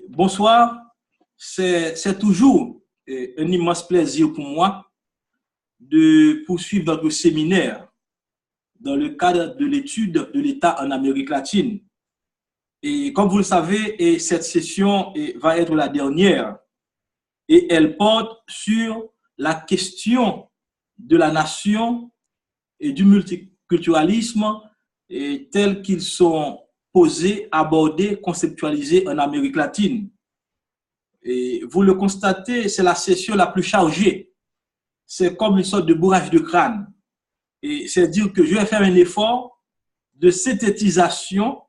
Bonsoir, c'est toujours un immense plaisir pour moi de poursuivre notre séminaire dans le cadre de l'étude de l'État en Amérique latine. Et comme vous le savez, cette session va être la dernière et elle porte sur la question de la nation et du multiculturalisme tels qu'ils sont posés, abordés, conceptualisés en Amérique latine. Et vous le constatez, c'est la session la plus chargée. C'est comme une sorte de bourrage de crâne. Et c'est dire que je vais faire un effort de synthétisation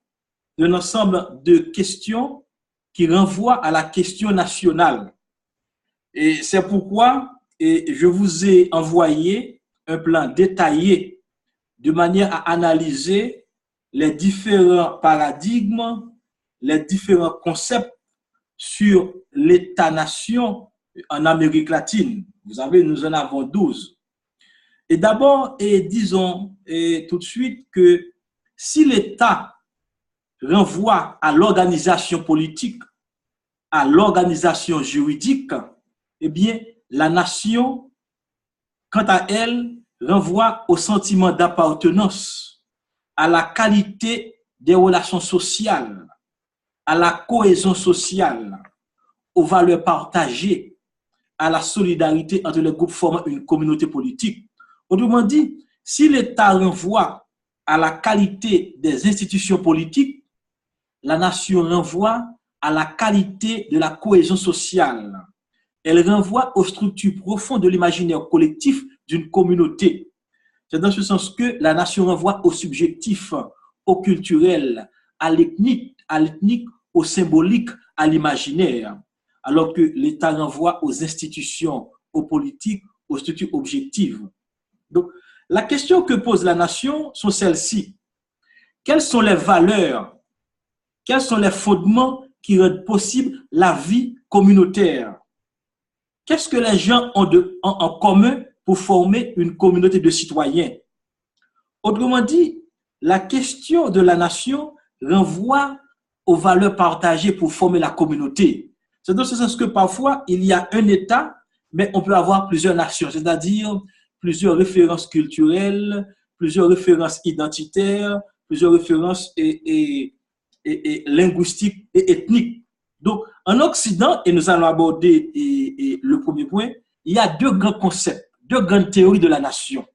d'un ensemble de questions qui renvoient à la question nationale. Et c'est pourquoi je vous ai envoyé un plan détaillé de manière à analyser les différents paradigmes, les différents concepts sur l'État-nation en Amérique latine. Vous savez, nous en avons 12. Et d'abord, disons tout de suite que si l'État renvoie à l'organisation politique, à l'organisation juridique, eh bien, la nation, quant à elle, renvoie au sentiment d'appartenance, à la qualité des relations sociales, à la cohésion sociale, aux valeurs partagées, à la solidarité entre les groupes formant une communauté politique. Autrement dit, si l'État renvoie à la qualité des institutions politiques, la nation renvoie à la qualité de la cohésion sociale. Elle renvoie aux structures profondes de l'imaginaire collectif d'une communauté. C'est dans ce sens que la nation renvoie au subjectif, au culturel, à l'ethnique, au symbolique, à l'imaginaire, alors que l'État renvoie aux institutions, aux politiques, aux structures objectives. Donc, la question que pose la nation sont celles-ci. Quelles sont les valeurs, quels sont les fondements qui rendent possible la vie communautaire? Qu'est-ce que les gens ont en commun pour former une communauté de citoyens? Autrement dit, la question de la nation renvoie aux valeurs partagées pour former la communauté. C'est dans ce sens que parfois, il y a un État, mais on peut avoir plusieurs nations, c'est-à-dire plusieurs références culturelles, plusieurs références identitaires, plusieurs références linguistiques et ethniques. Donc, en Occident, et nous allons aborder le premier point, il y a deux grands concepts, deux grandes théories de la nation.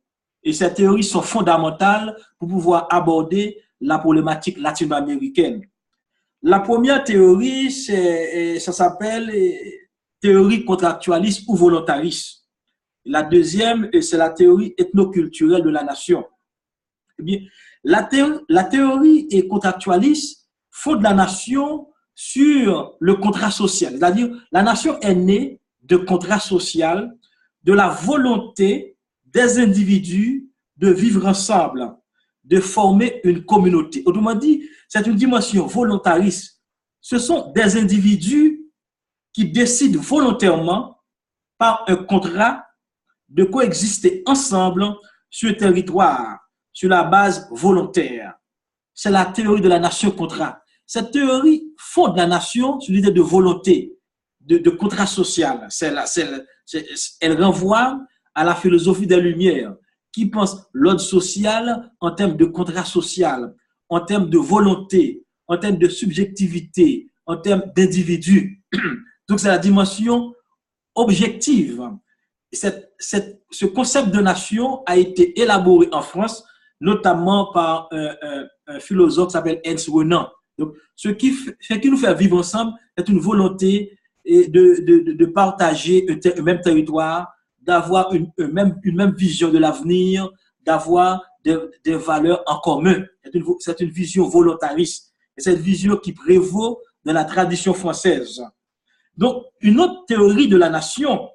Et ces théories sont fondamentales pour pouvoir aborder la problématique latino-américaine. La première théorie, ça s'appelle théorie contractualiste ou volontariste. La deuxième, c'est la théorie ethnoculturelle de la nation. Eh bien, la théorie contractualiste fonde la nation sur le contrat social. C'est-à-dire, la nation est née de contrat social, de la volonté des individus de vivre ensemble, de former une communauté. Autrement dit, c'est une dimension volontariste. Ce sont des individus qui décident volontairement par un contrat de coexister ensemble sur un territoire, sur la base volontaire. C'est la théorie de la nation-contrat. Cette théorie fonde la nation sur l'idée de volonté, de contrat social. Elle renvoie à la philosophie des Lumières, qui pense l'ordre social en termes de contrat social, en termes de volonté, en termes de subjectivité, en termes d'individu. Donc, c'est la dimension objective. Ce concept de nation a été élaboré en France, notamment par un philosophe qui s'appelle Ernst Renan. Donc, ce qui nous fait vivre ensemble est une volonté de partager un même territoire, d'avoir une même vision de l'avenir, d'avoir des valeurs en commun. C'est une vision volontariste. Et cette vision qui prévaut dans la tradition française. Donc, une autre théorie de la nation,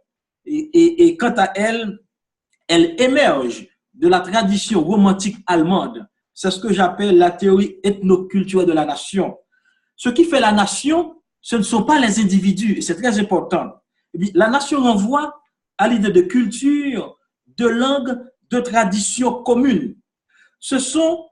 et quant à elle, elle émerge de la tradition romantique allemande. C'est ce que j'appelle la théorie ethnoculturelle de la nation. Ce qui fait la nation, ce ne sont pas les individus, c'est très important. La nation renvoie à l'idée de culture, de langue, de tradition commune. Ce sont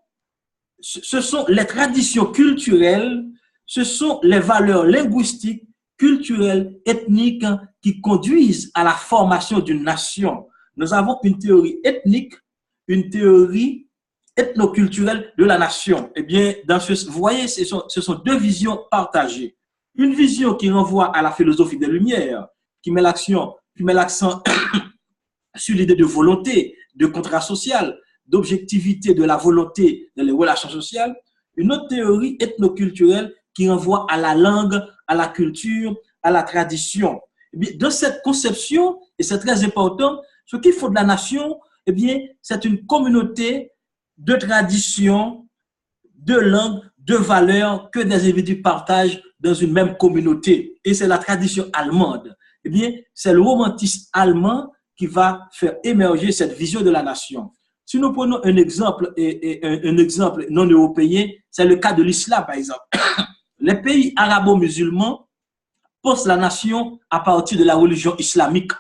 les traditions culturelles ce sont les valeurs linguistiques, culturelles, ethniques qui conduisent à la formation d'une nation. Nous avons une théorie ethnique, une théorie ethnoculturelle de la nation. Eh bien, vous voyez, ce sont deux visions partagées. Une vision qui renvoie à la philosophie des Lumières, qui met l'accent sur l'idée de volonté, de contrat social, d'objectivité de la volonté dans les relations sociales. Une autre théorie ethnoculturelle qui renvoie à la langue, à la culture, à la tradition. Eh bien, dans cette conception, et c'est très important, ce qu'il faut de la nation, eh bien, c'est une communauté de traditions, de langues, de valeurs que des individus partagent dans une même communauté. Et c'est la tradition allemande. Eh bien, c'est le romantisme allemand qui va faire émerger cette vision de la nation. Si nous prenons un exemple, un exemple non européen, c'est le cas de l'islam, par exemple. Les pays arabo-musulmans pensent la nation à partir de la religion islamique.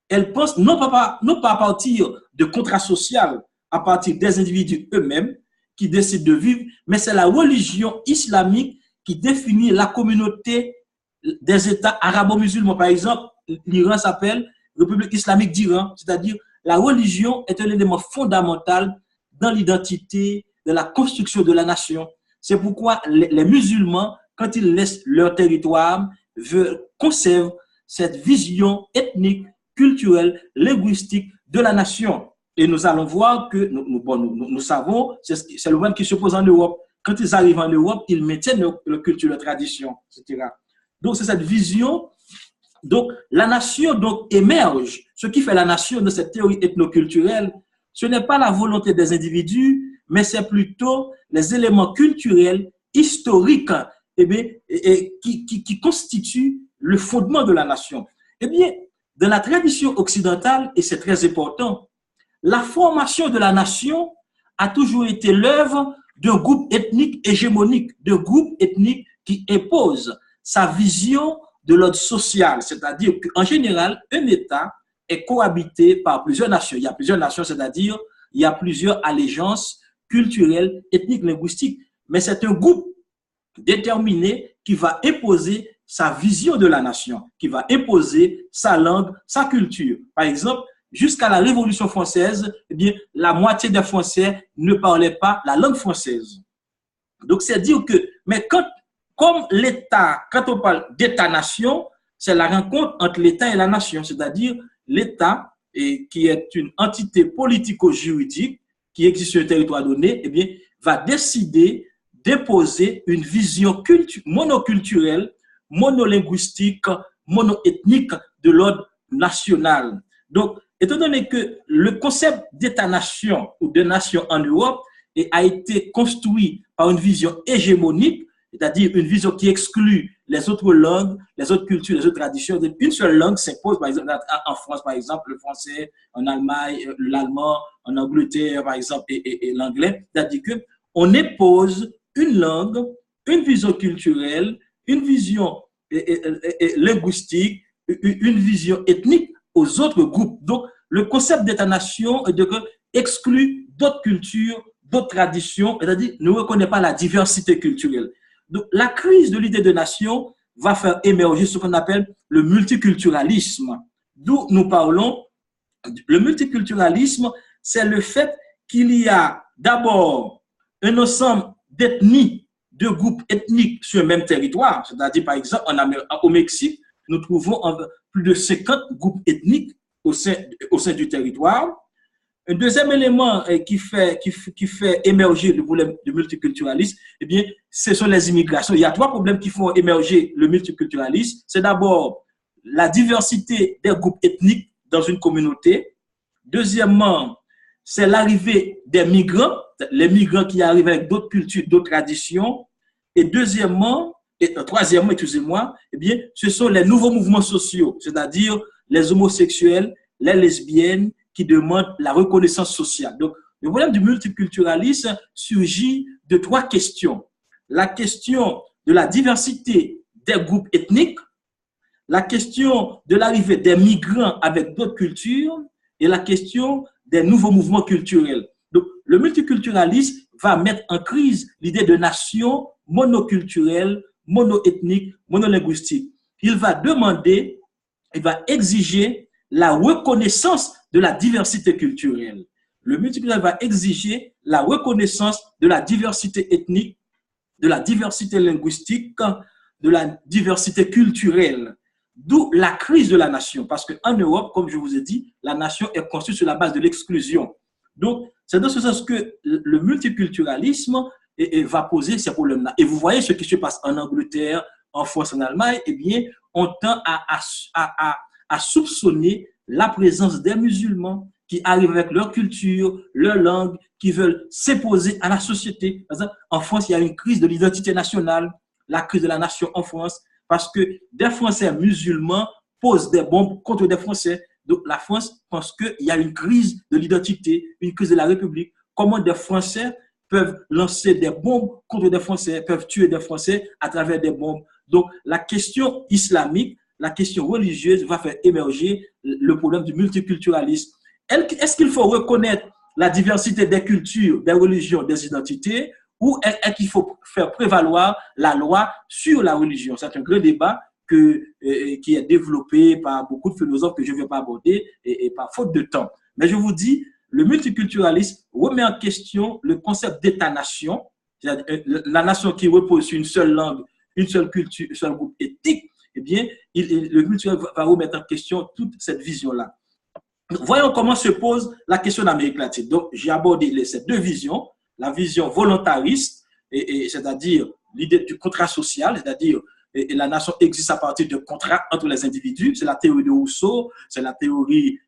Elles pensent non pas à partir de contrats sociaux, à partir des individus eux-mêmes qui décident de vivre, mais c'est la religion islamique qui définit la communauté des États arabo-musulmans. Par exemple, l'Iran s'appelle République islamique d'Iran, c'est-à-dire la religion est un élément fondamental dans l'identité, de la construction de la nation. C'est pourquoi les musulmans, quand ils laissent leur territoire, conservent cette vision ethnique, culturelle, linguistique de la nation. Et nous allons voir que nous savons, c'est le même qui se pose en Europe. Quand ils arrivent en Europe, ils maintiennent leur culture, leur tradition, etc. Donc, c'est cette vision. Donc, la nation donc, émerge. Ce qui fait la nation de cette théorie ethnoculturelle, ce n'est pas la volonté des individus, mais c'est plutôt les éléments culturels, historiques, qui constituent le fondement de la nation. Eh bien, dans la tradition occidentale, et c'est très important, la formation de la nation a toujours été l'œuvre d'un groupe ethnique hégémonique, d'un groupe ethnique qui impose sa vision de l'ordre social, c'est-à-dire qu'en général, un État est cohabité par plusieurs nations. Il y a plusieurs nations, c'est-à-dire il y a plusieurs allégeances culturelles, ethniques, linguistiques, mais c'est un groupe déterminé qui va imposer sa vision de la nation, qui va imposer sa langue, sa culture. Par exemple, jusqu'à la Révolution française, eh bien, la moitié des Français ne parlaient pas la langue française. Donc, c'est dire que, mais comme l'État, quand on parle d'État-nation, c'est la rencontre entre l'État et la nation, c'est-à-dire l'État, qui est une entité politico-juridique qui existe sur un territoire donné, eh bien, va décider d'imposer une vision monoculturelle, monolinguistique, monoethnique de l'ordre national. Donc, étant donné que le concept d'État-nation ou de nation en Europe a été construit par une vision hégémonique, c'est-à-dire une vision qui exclut les autres langues, les autres cultures, les autres traditions. Une seule langue s'impose, par exemple, en France, par exemple, le français, en Allemagne, l'allemand, en Angleterre, par exemple, et l'anglais. C'est-à-dire qu'on impose une langue, une vision culturelle, une vision linguistique, une vision ethnique aux autres groupes. Donc, le concept d'État-nation exclut d'autres cultures, d'autres traditions, c'est-à-dire ne reconnaît pas la diversité culturelle. Donc, la crise de l'idée de nation va faire émerger ce qu'on appelle le multiculturalisme. D'où nous parlons. Le multiculturalisme, c'est le fait qu'il y a d'abord un ensemble d'ethnies, de groupes ethniques sur un même territoire. C'est-à-dire, par exemple, au Mexique, nous trouvons plus de 50 groupes ethniques au sein du territoire. Un deuxième élément qui fait émerger le problème du multiculturalisme, eh bien, ce sont les immigrations. Il y a trois problèmes qui font émerger le multiculturalisme. C'est d'abord la diversité des groupes ethniques dans une communauté. Deuxièmement, c'est l'arrivée des migrants, les migrants qui arrivent avec d'autres cultures, d'autres traditions. Et troisièmement, excusez-moi, eh bien, ce sont les nouveaux mouvements sociaux, c'est-à-dire les homosexuels, les lesbiennes, qui demandent la reconnaissance sociale. Donc, le problème du multiculturalisme surgit de trois questions. La question de la diversité des groupes ethniques, la question de l'arrivée des migrants avec d'autres cultures et la question des nouveaux mouvements culturels. Donc, le multiculturalisme va mettre en crise l'idée de nation monoculturelle, monoethnique, monolinguistique. Il va demander, il va exiger la reconnaissance de la diversité culturelle. Le multiculturalisme va exiger la reconnaissance de la diversité ethnique, de la diversité linguistique, de la diversité culturelle. D'où la crise de la nation. Parce qu'en Europe, comme je vous ai dit, la nation est construite sur la base de l'exclusion. Donc, c'est dans ce sens que le multiculturalisme va poser ces problèmes-là. Et vous voyez ce qui se passe en Angleterre, en France, en Allemagne, eh bien, on tend à soupçonner la présence des musulmans qui arrivent avec leur culture, leur langue, qui veulent s'imposer à la société. Par exemple, en France, il y a une crise de l'identité nationale, la crise de la nation en France, parce que des Français musulmans posent des bombes contre des Français. Donc, la France pense qu'il y a une crise de l'identité, une crise de la République. Comment des Français peuvent lancer des bombes contre des Français, peuvent tuer des Français à travers des bombes. Donc, la question islamique, la question religieuse va faire émerger le problème du multiculturalisme. Est-ce qu'il faut reconnaître la diversité des cultures, des religions, des identités, ou est-ce qu'il faut faire prévaloir la loi sur la religion? C'est un grand débat qui est développé par beaucoup de philosophes que je ne vais pas aborder et par faute de temps. Mais je vous dis, le multiculturalisme remet en question le concept d'État-nation, la nation qui repose sur une seule langue, une seule culture, un seul groupe ethnique. Eh bien, le multiculturalisme va remettre en question toute cette vision-là. Voyons comment se pose la question d'Amérique latine. Donc, j'ai abordé ces deux visions, la vision volontariste, c'est-à-dire l'idée du contrat social, c'est-à-dire la nation existe à partir de contrats entre les individus. C'est la théorie de Rousseau, c'est la théorie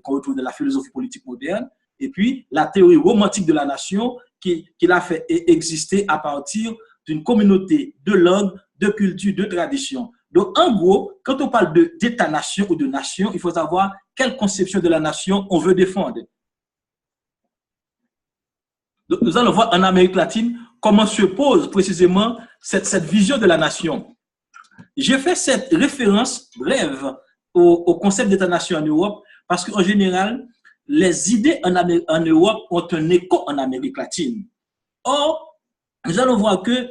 qu'on retrouve dans la philosophie politique moderne. Et puis, la théorie romantique de la nation qui l'a fait exister à partir d'une communauté de langues, de cultures, de traditions. Donc, en gros, quand on parle d'État-nation ou de nation, il faut savoir quelle conception de la nation on veut défendre. Donc, nous allons voir en Amérique latine comment se pose précisément cette vision de la nation. J'ai fait cette référence brève au concept d'État-nation en Europe parce qu'en général, les idées en Europe ont un écho en Amérique latine. Or, nous allons voir que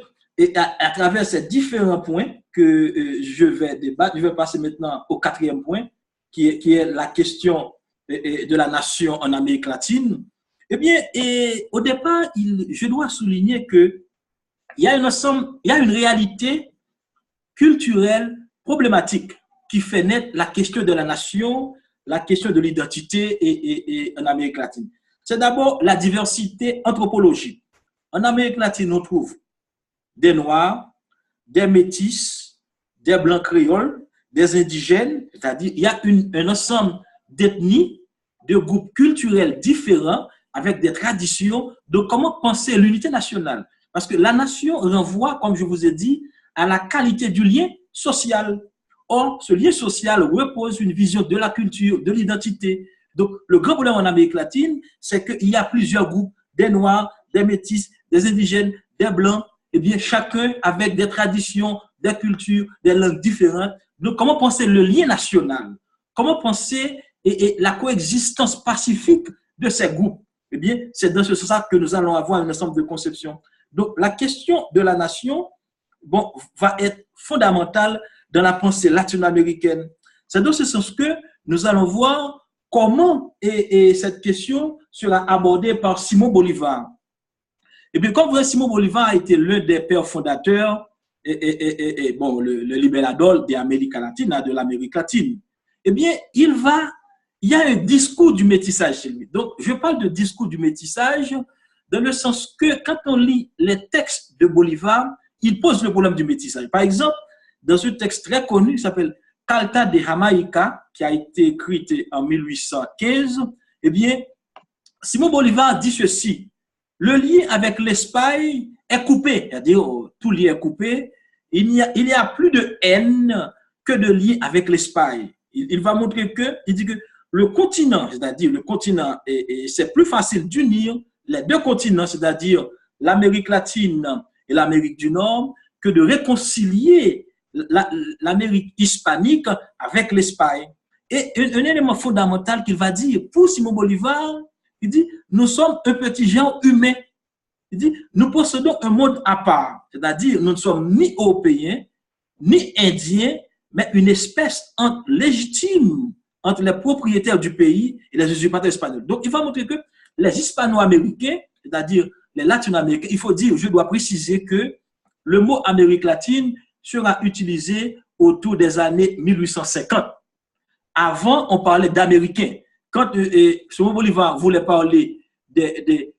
à travers ces différents points que je vais débattre, je vais passer maintenant au quatrième point, qui est la question de la nation en Amérique latine. Eh bien, au départ, je dois souligner qu'il y a une réalité culturelle problématique qui fait naître la question de la nation, la question de l'identité et en Amérique latine. C'est d'abord la diversité anthropologique. En Amérique latine, on trouve des Noirs, des Métis, des Blancs créoles, des indigènes, c'est-à-dire il y a un ensemble d'ethnies, de groupes culturels différents avec des traditions. Donc, comment penser l'unité nationale? Parce que la nation renvoie, comme je vous ai dit, à la qualité du lien social. Or, ce lien social repose sur une vision de la culture, de l'identité. Donc, le grand problème en Amérique latine, c'est qu'il y a plusieurs groupes, des Noirs, des Métis, des indigènes, des Blancs, et bien chacun avec des traditions, des cultures, des langues différentes. Donc, comment penser le lien national? Comment penser la coexistence pacifique de ces groupes? Eh bien, c'est dans ce sens que nous allons avoir un ensemble de conceptions. Donc, la question de la nation, va être fondamentale dans la pensée latino-américaine. C'est dans ce sens que nous allons voir comment cette question sera abordée par Simón Bolívar. Et bien, comme vous voyez, Simón Bolívar a été l'un des pères fondateurs le libérador de l'Amérique latine, de l'Amérique latine. Eh bien, il y a un discours du métissage chez lui. Donc, je parle de discours du métissage dans le sens que quand on lit les textes de Bolívar, il pose le problème du métissage. Par exemple, dans ce texte très connu qui s'appelle Carta de Jamaica, qui a été écrite en 1815, eh bien, Simón Bolívar dit ceci: le lien avec l'Espagne est coupé, c'est-à-dire tout lien est coupé. Il y a plus de haine que de lien avec l'Espagne. Il va montrer il dit que le continent, c'est-à-dire le continent, c'est plus facile d'unir les deux continents, c'est-à-dire l'Amérique latine et l'Amérique du Nord, que de réconcilier l'Amérique hispanique avec l'Espagne. Et un élément fondamental qu'il va dire pour Simón Bolívar, il dit, nous sommes un petit genre humain. Il dit, nous possédons un monde à part. C'est-à-dire, nous ne sommes ni Européens, ni Indiens, mais une espèce légitime entre les propriétaires du pays et les usurpateurs espagnols. Donc, il va montrer que les Hispano-Américains, c'est-à-dire les Latino-Américains, il faut dire, je dois préciser que le mot Amérique latine sera utilisé autour des années 1850. Avant, on parlait d'Américains. Quand Simon Bolivar voulait parler de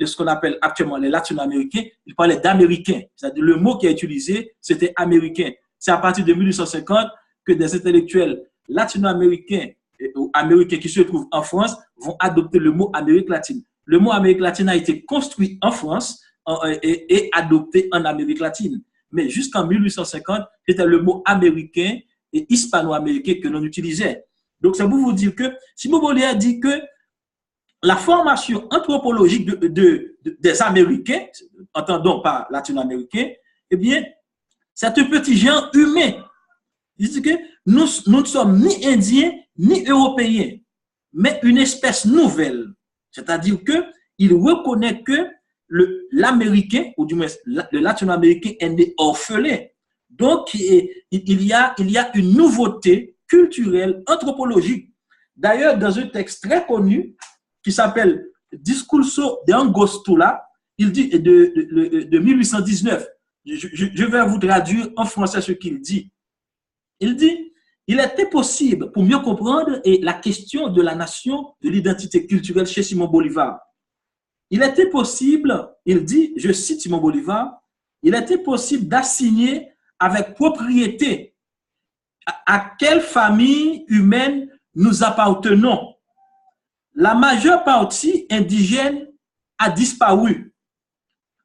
ce qu'on appelle actuellement les Latino-Américains, il parlait d'Américains. C'est-à-dire le mot qui est utilisé, c'était Américain. C'est à partir de 1850 que des intellectuels latino-américains ou américains qui se trouvent en France vont adopter le mot Amérique latine. Le mot Amérique latine a été construit en France et adopté en Amérique latine. Mais jusqu'en 1850, c'était le mot américain et hispano-américain que l'on utilisait. Donc, c'est pour vous dire que Simon Bolivar dit que la formation anthropologique des Américains, entendons par latino-américains, eh bien, c'est un petit genre humain. Il dit que nous ne sommes ni Indiens, ni Européens, mais une espèce nouvelle. C'est-à-dire qu'il reconnaît que l'Américain, ou du moins le Latino-Américain, est né orphelin. Donc, il y a une nouveauté culturelle, anthropologique. D'ailleurs, dans un texte très connu qui s'appelle Discurso de Angostura, il dit de 1819. Je vais vous traduire en français ce qu'il dit. Il dit, il était possible, pour mieux comprendre la question de la nation, de l'identité culturelle chez Simon Bolivar, il était possible, il dit, je cite Simon Bolivar, il était possible d'assigner avec propriété à quelle famille humaine nous appartenons. La majeure partie indigène a disparu.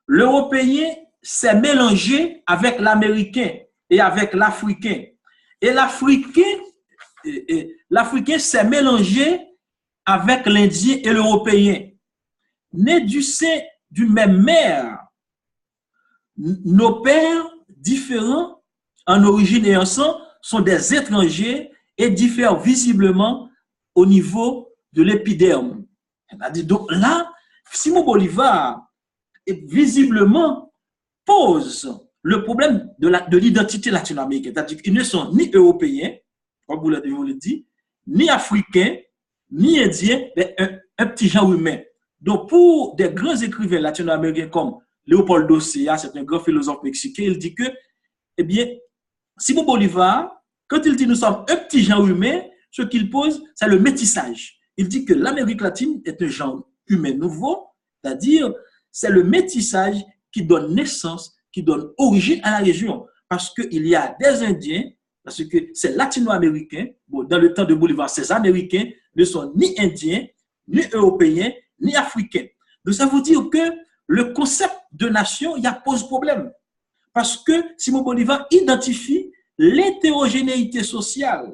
L'Européen s'est mélangé avec l'Américain et avec l'Africain. Et l'Africain s'est mélangé avec l'Indien et l'Européen. Nés du sein d'une même mère, nos pères différents en origine et en sang sont des étrangers et diffèrent visiblement au niveau de l'épiderme. Donc là, Simon Bolivar visiblement pose le problème de l'identité latino-américaine. C'est-à-dire qu'ils ne sont ni européens, comme vous l'avez dit, ni africains, ni indiens, mais un petit genre humain. Donc, pour des grands écrivains latino-américains comme Leopoldo Sea, c'est un grand philosophe mexicain, il dit que, eh bien, Simon Bolivar, quand il dit nous sommes un petit genre humain, ce qu'il pose, c'est le métissage. Il dit que l'Amérique latine est un genre humain nouveau, c'est-à-dire c'est le métissage qui donne naissance, qui donne origine à la région. Parce qu'il y a des Indiens, parce que c'est latino-américain, bon, dans le temps de Bolivar, ces Américains ne sont ni Indiens, ni Européens, ni Africains. Donc ça veut dire que le concept de nation, il y a pose problème. Parce que Simon Bolivar identifie l'hétérogénéité sociale,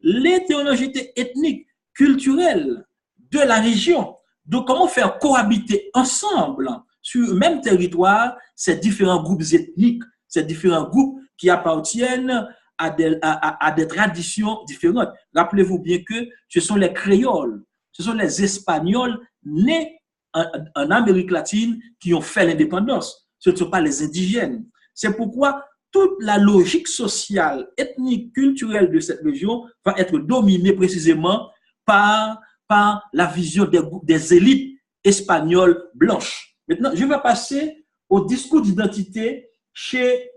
l'hétérogénéité ethnique, culturelle de la région. Donc, comment faire cohabiter ensemble sur le même territoire ces différents groupes ethniques, ces différents groupes qui appartiennent à des traditions différentes. Rappelez-vous bien que ce sont les créoles, ce sont les Espagnols nés en Amérique latine qui ont fait l'indépendance. Ce ne sont pas les indigènes. C'est pourquoi toute la logique sociale, ethnique, culturelle de cette région va être dominée précisément par la vision des élites espagnoles blanches. Maintenant, je vais passer au discours d'identité chez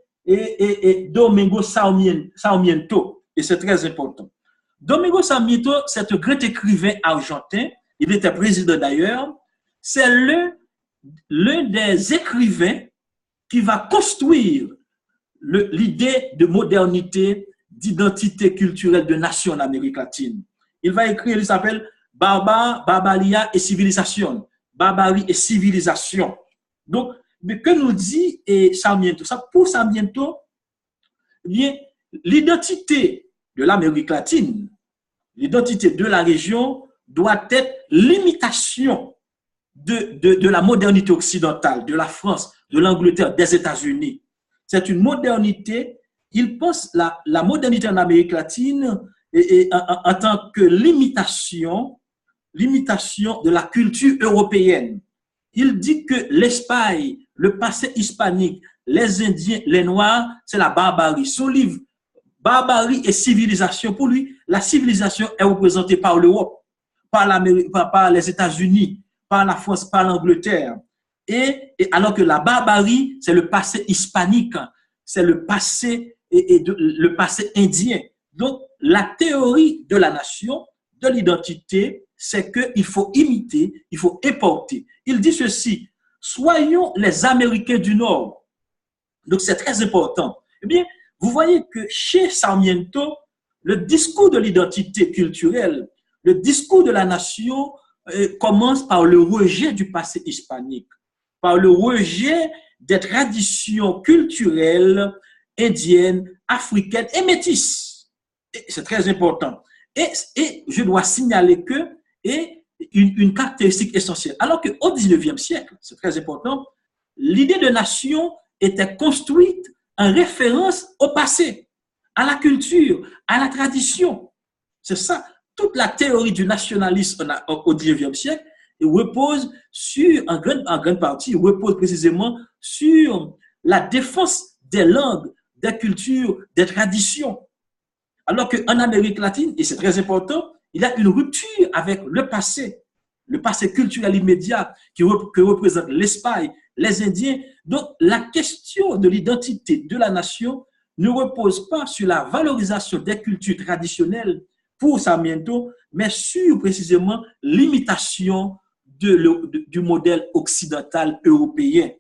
Domingo Sarmiento, et c'est très important. Domingo Sarmiento, c'est un grand écrivain argentin, il était président d'ailleurs, c'est l'un des écrivains qui va construire l'idée de modernité, d'identité culturelle de nation en Amérique latine. Il va écrire, il s'appelle Barbaria et civilisation. Barbarie et civilisation. Donc, mais que nous dit Sarmiento? Ça, pour Sarmiento, eh bien, l'identité de l'Amérique latine, l'identité de la région doit être l'imitation de la modernité occidentale, de la France, de l'Angleterre, des États-Unis. C'est une modernité, il pense la modernité en Amérique latine en tant que l'imitation de la culture européenne. Il dit que l'Espagne le passé hispanique, les Indiens, les Noirs, c'est la barbarie. Son livre, Barbarie et civilisation, pour lui, la civilisation est représentée par l'Europe, par les États-Unis, par la France, par l'Angleterre. Et alors que la barbarie, c'est le passé hispanique, c'est le passé, le passé indien. Donc, la théorie de la nation, de l'identité, c'est qu'il faut imiter, il faut importer. Il dit ceci, soyons les Américains du Nord. Donc, c'est très important. Eh bien, vous voyez que chez Sarmiento, le discours de l'identité culturelle, le discours de la nation commence par le rejet du passé hispanique, par le rejet des traditions culturelles indiennes, africaines et métisses. C'est très important. Et je dois signaler que une caractéristique essentielle, alors qu'au 19e siècle, c'est très important, l'idée de nation était construite en référence au passé, à la culture, à la tradition. C'est ça. Toute la théorie du nationalisme au 19e siècle repose sur, en grande partie, repose précisément sur la défense des langues, des cultures, des traditions. Alors qu'en Amérique latine, et c'est très important, il y a une rupture avec le passé culturel immédiat que représente l'Espagne, les Indiens. Donc, la question de l'identité de la nation ne repose pas sur la valorisation des cultures traditionnelles pour Sarmiento, mais sur précisément l'imitation du modèle occidental européen.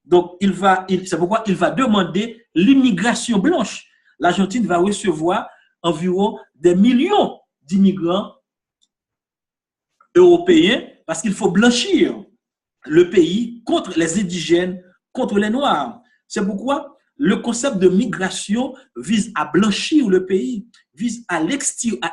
Donc, c'est pourquoi il va demander l'immigration blanche. L'Argentine va recevoir environ des millions d'immigrants européens parce qu'il faut blanchir le pays contre les indigènes, contre les Noirs. C'est pourquoi le concept de migration vise à blanchir le pays, vise à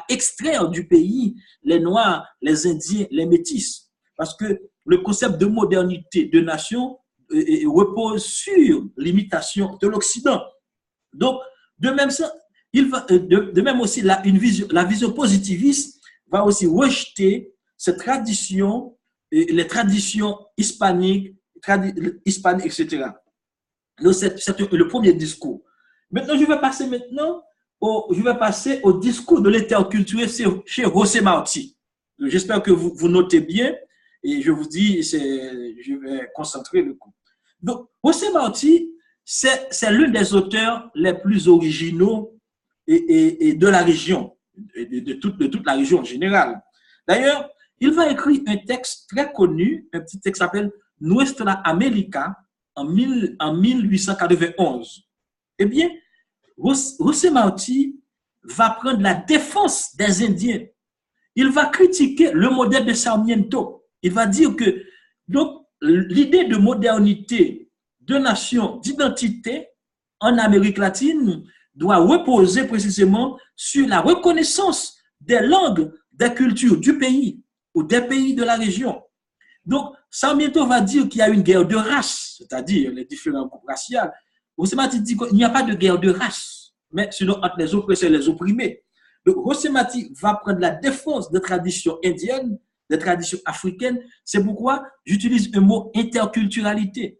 extraire du pays les Noirs, les Indiens, les Métis. Parce que le concept de modernité, de nation, repose sur l'imitation de l'Occident. Donc, de même aussi, la vision positiviste va aussi rejeter ces traditions, les traditions hispaniques, etc. Donc, c'est le premier discours. Maintenant, je vais passer au discours de l'interculturel chez José Martí. J'espère que vous notez bien et je vous dis, je vais concentrer le coup. Donc, José Martí, c'est l'un des auteurs les plus originaux et de la région, de toute la région en général. D'ailleurs, il va écrire un texte très connu, un petit texte qui s'appelle Nuestra América en 1891. Eh bien, José Martí va prendre la défense des Indiens. Il va critiquer le modèle de Sarmiento. Il va dire que donc l'idée de modernité, de nation, d'identité en Amérique latine doit reposer précisément sur la reconnaissance des langues, des cultures du pays ou des pays de la région. Donc, Sarmiento va dire qu'il y a une guerre de race, c'est-à-dire les différents groupes raciaux. José Martí dit qu'il n'y a pas de guerre de race, mais sinon entre les oppressés et les opprimés. Donc, José Martí va prendre la défense des traditions indiennes, des traditions africaines. C'est pourquoi j'utilise le mot interculturalité.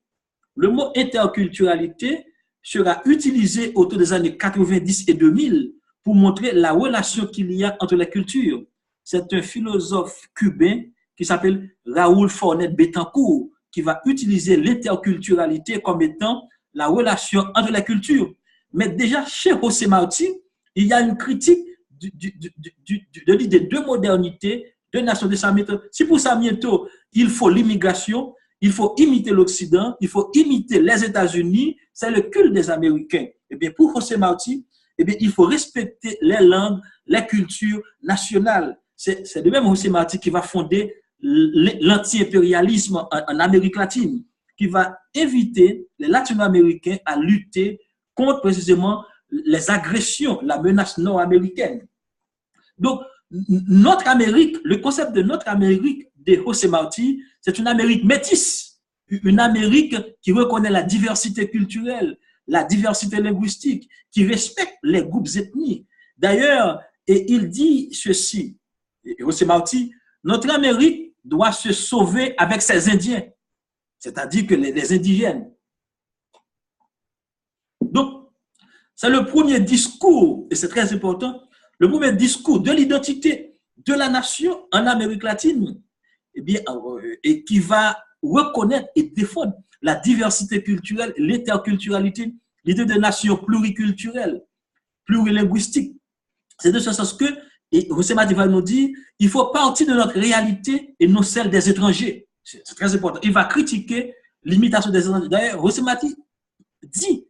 Le mot interculturalité sera utilisé autour des années 90 et 2000 pour montrer la relation qu'il y a entre les cultures. C'est un philosophe cubain qui s'appelle Raúl Fornet Betancourt qui va utiliser l'interculturalité comme étant la relation entre les cultures. Mais déjà, chez José Martí, il y a une critique de l'idée de modernité, de nation de Sarmiento. Si pour Sarmiento, il faut l'immigration, il faut imiter l'Occident, il faut imiter les États-Unis, c'est le culte des Américains. Eh bien, pour José Martí, eh bien, il faut respecter les langues, les cultures nationales. C'est de même José Martí qui va fonder l'anti-impérialisme en Amérique latine, qui va inviter les Latino-Américains à lutter contre précisément les agressions, la menace nord-américaine. Donc, notre Amérique, le concept de notre Amérique de José Martí, c'est une Amérique métisse, une Amérique qui reconnaît la diversité culturelle, la diversité linguistique, qui respecte les groupes ethniques. D'ailleurs, et il dit ceci, José Martí, notre Amérique doit se sauver avec ses Indiens. c'est-à-dire que les indigènes. Donc, c'est le premier discours, et c'est très important, le premier discours de l'identité de la nation en Amérique latine, eh bien, et qui va reconnaître et défendre la diversité culturelle, l'interculturalité, l'idée de nation pluriculturelle, plurilinguistique. C'est de ce sens que, et José Marti va nous dire, il faut partir de notre réalité et non celle des étrangers. C'est très important. Il va critiquer l'imitation des étrangers. D'ailleurs, José Marti dit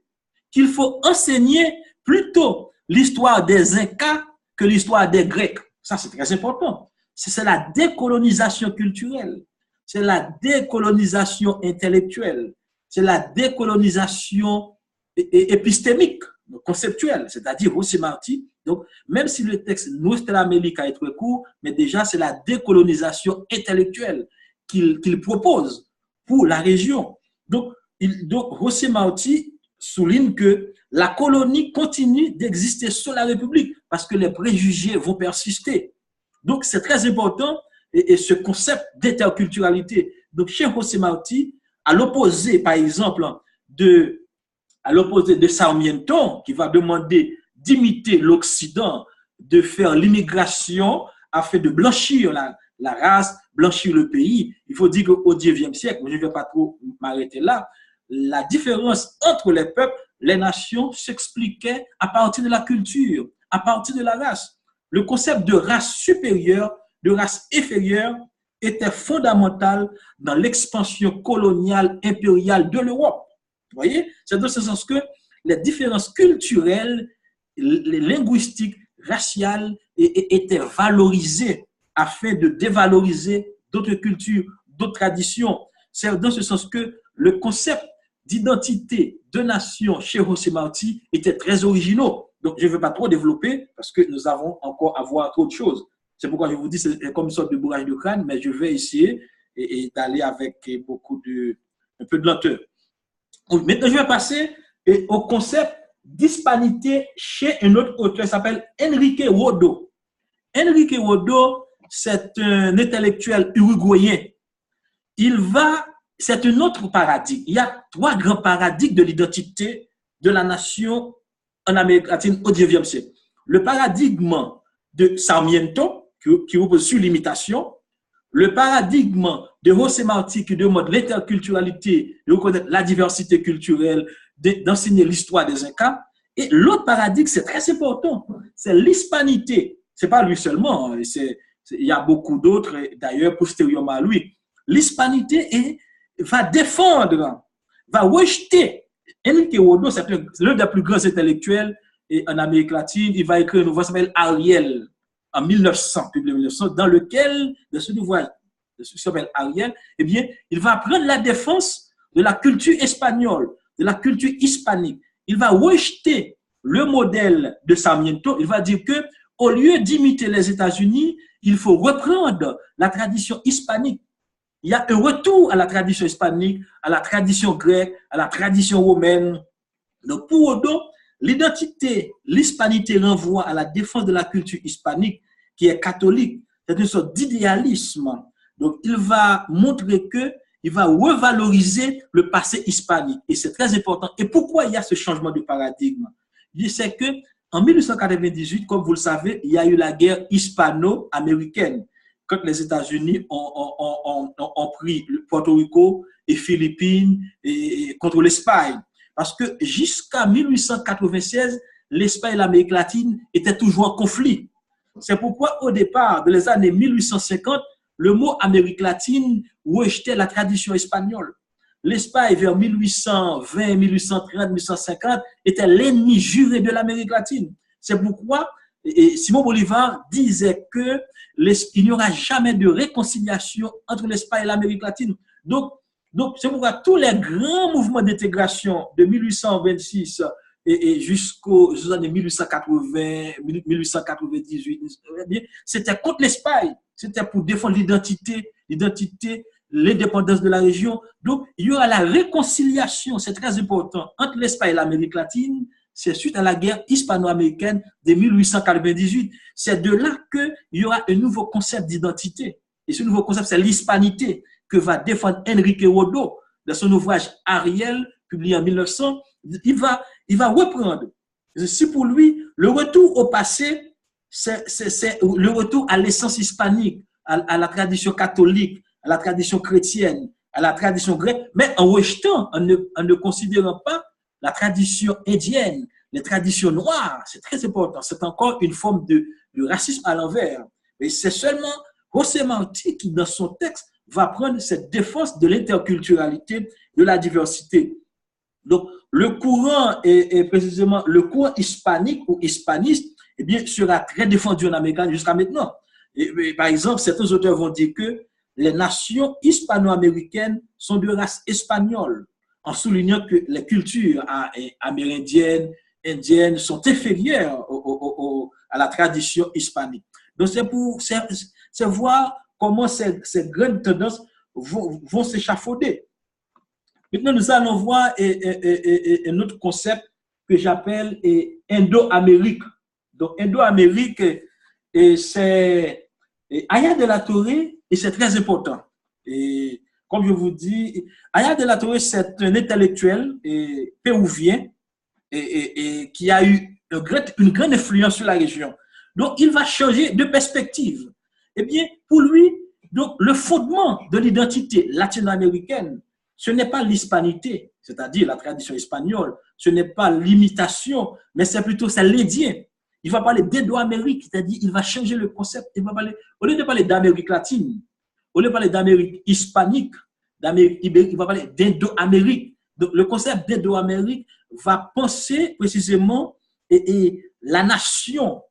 qu'il faut enseigner plutôt l'histoire des Incas que l'histoire des Grecs. Ça, c'est très important. C'est la décolonisation culturelle, c'est la décolonisation intellectuelle, c'est la décolonisation épistémique, conceptuelle, c'est-à-dire José Marti. Donc, même si le texte Nuestra América est très court, mais déjà, c'est la décolonisation intellectuelle qu'il propose pour la région. Donc, José Marti souligne que la colonie continue d'exister sur la République parce que les préjugés vont persister. Donc, c'est très important et ce concept d'interculturalité. Donc, chez José Marti, à l'opposé, par exemple, de Sarmiento, qui va demander d'imiter l'Occident, de faire l'immigration afin de blanchir la race, blanchir le pays. Il faut dire qu'au XIXe siècle, je ne vais pas trop m'arrêter là, la différence entre les peuples, les nations s'expliquait à partir de la culture, à partir de la race. Le concept de race supérieure, de race inférieure était fondamental dans l'expansion coloniale impériale de l'Europe. Vous voyez? C'est dans ce sens que les différences culturelles, les linguistiques, raciales étaient valorisées afin de dévaloriser d'autres cultures, d'autres traditions. C'est dans ce sens que le concept d'identité de nation chez José Marti était très originaux. Donc, je ne veux pas trop développer parce que nous avons encore à voir trop de choses. C'est pourquoi je vous dis c'est comme une sorte de bourrage de crâne, mais je vais essayer d'aller avec un peu de lenteur. Maintenant, je vais passer au concept d'hispanité chez un autre auteur qui s'appelle Enrique Rodó. Enrique Rodó, c'est un intellectuel uruguayen. C'est un autre paradigme. Il y a trois grands paradigmes de l'identité de la nation en Amérique latine au XIXe siècle. Le paradigme de Sarmiento, qui repose sur l'imitation, le paradigme de José Marti qui demande l'interculturalité, de reconnaître la diversité culturelle, d'enseigner l'histoire des Incas, et l'autre paradigme, c'est très important, c'est l'hispanité. Ce n'est pas lui seulement, il y a beaucoup d'autres, d'ailleurs, postérieurement à lui. L'hispanité va défendre, va rejeter. Enrique Rodó, c'est l'un des plus grands intellectuels en Amérique latine. Il va écrire un ouvrage qui s'appelle Ariel en 1900, publié en 1900, dans lequel, dans ce ouvrage qui s'appelle Ariel, eh bien, il va prendre la défense de la culture espagnole, de la culture hispanique. Il va rejeter le modèle de Sarmiento. Il va dire que, au lieu d'imiter les États-Unis, il faut reprendre la tradition hispanique. Il y a un retour à la tradition hispanique, à la tradition grecque, à la tradition romaine. Donc, pour Rodó, l'identité, l'hispanité renvoie à la défense de la culture hispanique qui est catholique. C'est une sorte d'idéalisme. Donc, il va montrer qu'il va revaloriser le passé hispanique. Et c'est très important. Et pourquoi il y a ce changement de paradigme? C'est qu'en 1898, comme vous le savez, il y a eu la guerre hispano-américaine. Quand les États-Unis ont pris Porto Rico et Philippines contre l'Espagne. Parce que jusqu'à 1896, l'Espagne et l'Amérique latine étaient toujours en conflit. C'est pourquoi, au départ, dans les années 1850, le mot Amérique latine rejetait la tradition espagnole. L'Espagne, vers 1820, 1830, 1850, était l'ennemi juré de l'Amérique latine. C'est pourquoi Simon Bolivar disait qu'il n'y aura jamais de réconciliation entre l'Espagne et l'Amérique latine. Donc c'est pourquoi tous les grands mouvements d'intégration de 1826 et jusqu'aux années 1880, 1898, c'était contre l'Espagne. C'était pour défendre l'identité, l'indépendance de la région. Donc, il y aura la réconciliation, c'est très important, entre l'Espagne et l'Amérique latine. C'est suite à la guerre hispano-américaine de 1898. C'est de là qu'il y aura un nouveau concept d'identité. Et ce nouveau concept, c'est l'hispanité que va défendre Enrique Rodó. dans son ouvrage Ariel, publié en 1900, il va reprendre. Si pour lui, le retour au passé, c'est le retour à l'essence hispanique, à la tradition catholique, à la tradition chrétienne, à la tradition grecque, mais en rejetant, en ne considérant pas la tradition indienne, les traditions noires. C'est très important. C'est encore une forme de racisme à l'envers. Et c'est seulement José Martí qui, dans son texte, va prendre cette défense de l'interculturalité, de la diversité. Donc, le courant, et précisément le courant hispanique ou hispaniste, eh bien, sera très défendu en Amérique jusqu'à maintenant. Et, par exemple, certains auteurs vont dire que les nations hispano-américaines sont de race espagnole, en soulignant que les cultures amérindiennes, indiennes sont inférieures à la tradition hispanique. Donc, c'est voir comment ces grandes tendances vont s'échafauder. Maintenant, nous allons voir un autre concept que j'appelle Indo-Amérique. Donc, Indo-Amérique, c'est Aya de la Torre, et c'est très important. Et comme je vous dis, Aya de la Torre, c'est un intellectuel péruvien qui a eu une grande influence sur la région. Donc, il va changer de perspective. Eh bien, pour lui, donc, le fondement de l'identité latino-américaine, ce n'est pas l'hispanité, c'est-à-dire la tradition espagnole, ce n'est pas l'imitation, mais c'est plutôt l'Indien. Il va parler d'Indo-Amérique, c'est-à-dire il va changer le concept. Il va parler, au lieu de parler d'Amérique latine, au lieu de parler d'Amérique hispanique, d'Amérique ibérique, il va parler d'Indo-Amérique. Donc, le concept d'Indo-Amérique va penser précisément la nation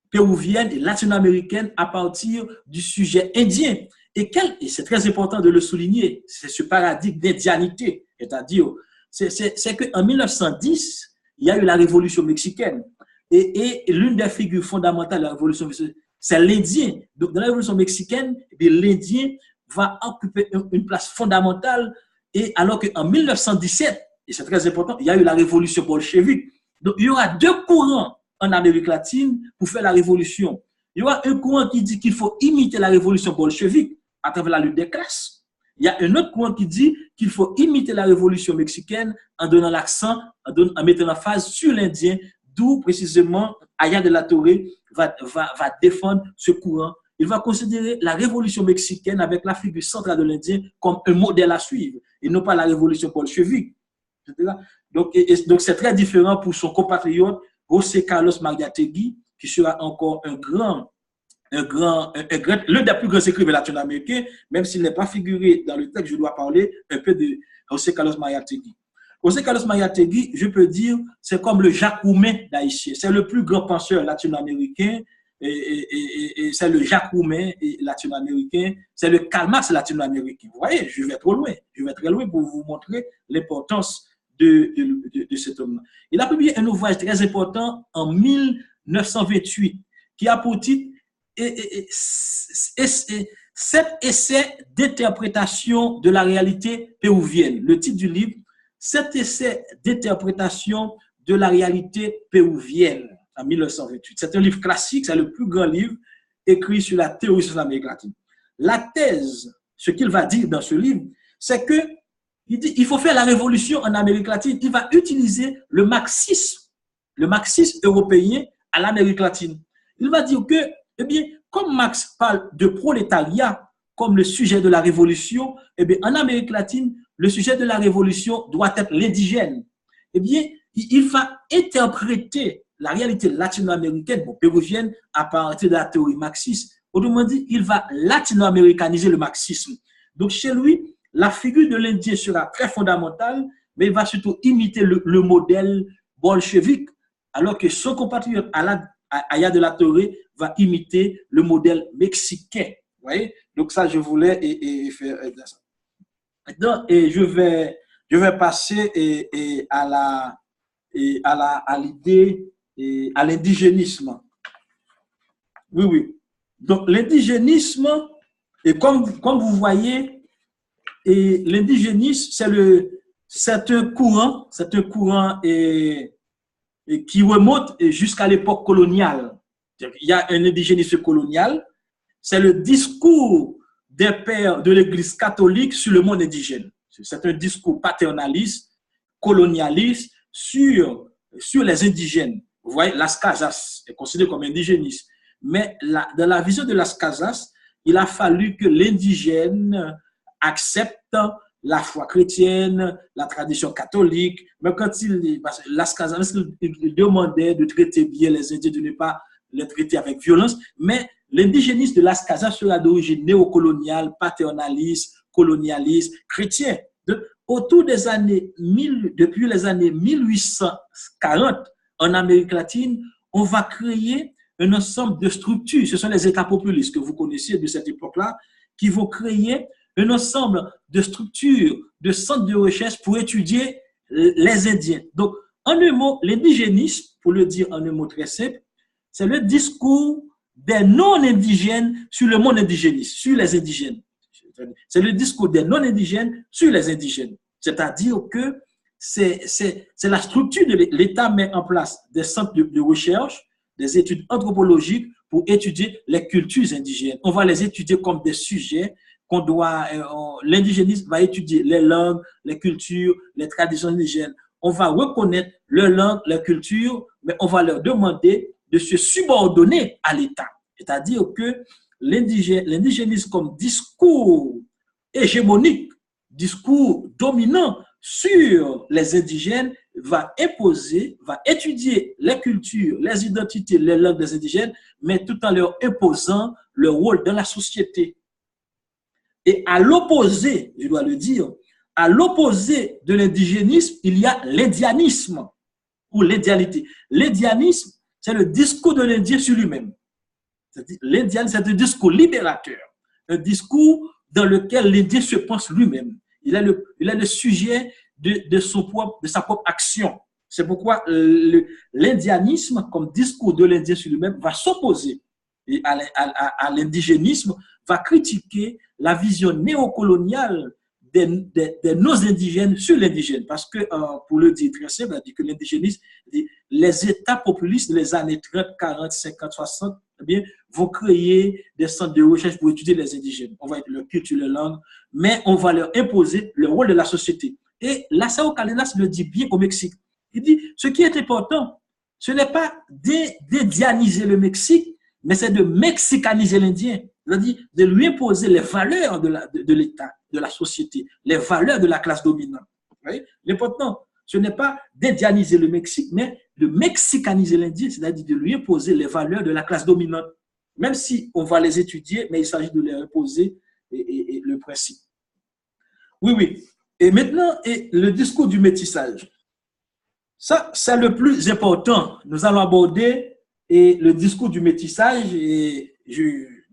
péruvienne et latino-américaine à partir du sujet indien. Et c'est très important de le souligner, c'est ce paradigme d'indianité. C'est-à-dire, c'est qu'en 1910, il y a eu la révolution mexicaine. Et l'une des figures fondamentales de la révolution mexicaine, c'est l'Indien. Donc, dans la révolution mexicaine, l'Indien va occuper une place fondamentale. Et alors qu'en 1917, et c'est très important, il y a eu la révolution bolchevique. Donc, il y aura deux courants en Amérique latine pour faire la révolution. Il y aura un courant qui dit qu'il faut imiter la révolution bolchevique à travers la lutte des classes. Il y a un autre courant qui dit qu'il faut imiter la révolution mexicaine en donnant l'accent, en mettant l'emphase sur l'Indien, d'où précisément Aya de la Torre va défendre ce courant. Il va considérer la révolution mexicaine avec la figure centrale de l'Indien comme un modèle à suivre et non pas la révolution bolchevique. Donc, c'est très différent pour son compatriote José Carlos Mariátegui, qui sera encore l'un des plus grands écrivains latino-américains, même s'il n'est pas figuré dans le texte, je dois parler un peu de José Carlos Mariátegui. José Carlos Mariátegui, je peux dire, c'est comme le Jacques Roumain d'Haïtien. C'est le plus grand penseur latino-américain, et c'est le Jacques Roumain latino-américain, c'est le Karl Marx latino-américain. Vous voyez, je vais trop loin, je vais très loin pour vous montrer l'importance de cet homme. Il a publié un ouvrage très important en 1928 qui a pour titre Sept essais d'interprétation de la réalité péruvienne. Le titre du livre, Sept essais d'interprétation de la réalité péruvienne en 1928. C'est un livre classique, c'est le plus grand livre écrit sur la théorie sur l'Amérique latine. La thèse, ce qu'il va dire dans ce livre, c'est que il dit il faut faire la révolution en Amérique latine. Il va utiliser le marxisme européen à l'Amérique latine. Il va dire que, eh bien, comme Marx parle de prolétariat comme le sujet de la révolution, eh bien, en Amérique latine, le sujet de la révolution doit être l'indigène. Eh bien, il va interpréter la réalité latino-américaine, péruvienne, à partir de la théorie marxiste. Autrement dit, il va latino-américaniser le marxisme. Donc, chez lui, la figure de l'Indien sera très fondamentale, mais il va surtout imiter le modèle bolchevique, alors que son compatriote Aya de la Torre va imiter le modèle mexicain. Vous voyez? Donc ça, je voulais faire ça. Maintenant, je vais passer à l'idée, à l'indigénisme. Oui. Donc l'indigénisme, et comme vous voyez, et l'indigénisme, c'est un courant qui remonte jusqu'à l'époque coloniale. Il y a un indigénisme colonial, c'est le discours des pères de l'Église catholique sur le monde indigène. C'est un discours paternaliste, colonialiste sur les indigènes. Vous voyez, Las Casas est considéré comme indigéniste. Mais dans la vision de Las Casas, il a fallu que l'indigène accepte la foi chrétienne, la tradition catholique. Mais quand Las Casas, il demandait de traiter bien les Indiens, de ne pas les traiter avec violence. Mais l'indigénisme de Las Casas sera d'origine néocoloniale, paternaliste, colonialiste, chrétien. Autour des années depuis les années 1840, en Amérique latine, on va créer un ensemble de structures. Ce sont les États populistes que vous connaissez de cette époque-là, qui vont créer un ensemble de structures, de centres de recherche pour étudier les Indiens. Donc, en un mot, l'indigénisme, pour le dire en un mot très simple, c'est le discours des non-indigènes sur le monde indigéniste, sur les indigènes. C'est le discours des non-indigènes sur les indigènes. C'est-à-dire que c'est la structure de l'État met en place des centres de recherche, des études anthropologiques pour étudier les cultures indigènes. On va les étudier comme des sujets qu'on doit, l'indigénisme va étudier les langues, les cultures, les traditions indigènes. On va reconnaître leurs langues, leurs cultures, mais on va leur demander de se subordonner à l'État. C'est-à-dire que l'indigénisme comme discours hégémonique, discours dominant sur les indigènes va imposer, va étudier les cultures, les identités, les langues des indigènes, mais tout en leur imposant leur rôle dans la société. Et à l'opposé, je dois le dire, à l'opposé de l'indigénisme, il y a l'indianisme ou l'indianité. L'indianisme, c'est le discours de l'Indien sur lui-même. L'indianisme, c'est un discours libérateur, un discours dans lequel l'Indien se pense lui-même. Il est le sujet de sa propre action. C'est pourquoi l'indianisme, comme discours de l'Indien sur lui-même, va s'opposer à l'indigénisme, va critiquer la vision néocoloniale des non-indigènes sur l'indigène. Parce que, pour le dire très simple, il dit que l'indigénisme, les États populistes des années 30, 40, 50, 60, eh bien, vont créer des centres de recherche pour étudier les indigènes. On va étudier leur culture, leur langue, mais on va leur imposer le rôle de la société. Et Lázaro Cárdenas le dit bien au Mexique. Il dit, ce qui est important, ce n'est pas d'indianiser le Mexique, mais c'est de mexicaniser l'Indien. C'est-à-dire de lui imposer les valeurs de l'État, de la société, les valeurs de la classe dominante. L'important, ce n'est pas d'indianiser le Mexique, mais de mexicaniser l'Indien, c'est-à-dire de lui imposer les valeurs de la classe dominante. Même si on va les étudier, mais il s'agit de leur imposer le principe. Oui, oui. Et maintenant, le discours du métissage. Ça, c'est le plus important. Nous allons aborder le discours du métissage,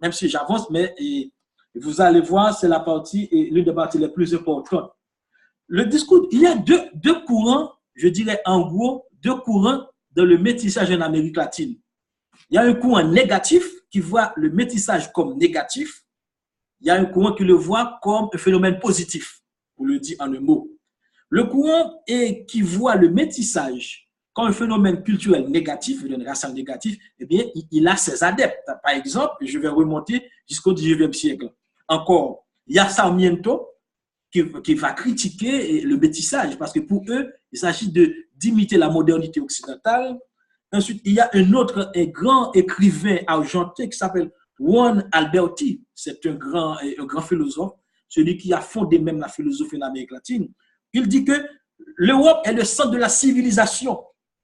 même si j'avance, mais vous allez voir, c'est l'une des parties les plus importantes. Le discours, il y a deux courants, je dirais en gros, deux courants dans le métissage en Amérique latine. Il y a un courant négatif qui voit le métissage comme négatif. Il y a un courant qui le voit comme un phénomène positif, pour le dire en un mot. Le courant qui voit le métissage comme un phénomène culturel négatif, un racial négatif, eh bien, il a ses adeptes. Par exemple, je vais remonter jusqu'au 19e siècle. Encore, il y a Sarmiento qui va critiquer le métissage, parce que pour eux, il s'agit d'imiter la modernité occidentale. Ensuite, il y a un grand écrivain argentin qui s'appelle Juan Alberti. C'est un grand philosophe, celui qui a fondé même la philosophie en Amérique latine. Il dit que l'Europe est le centre de la civilisation.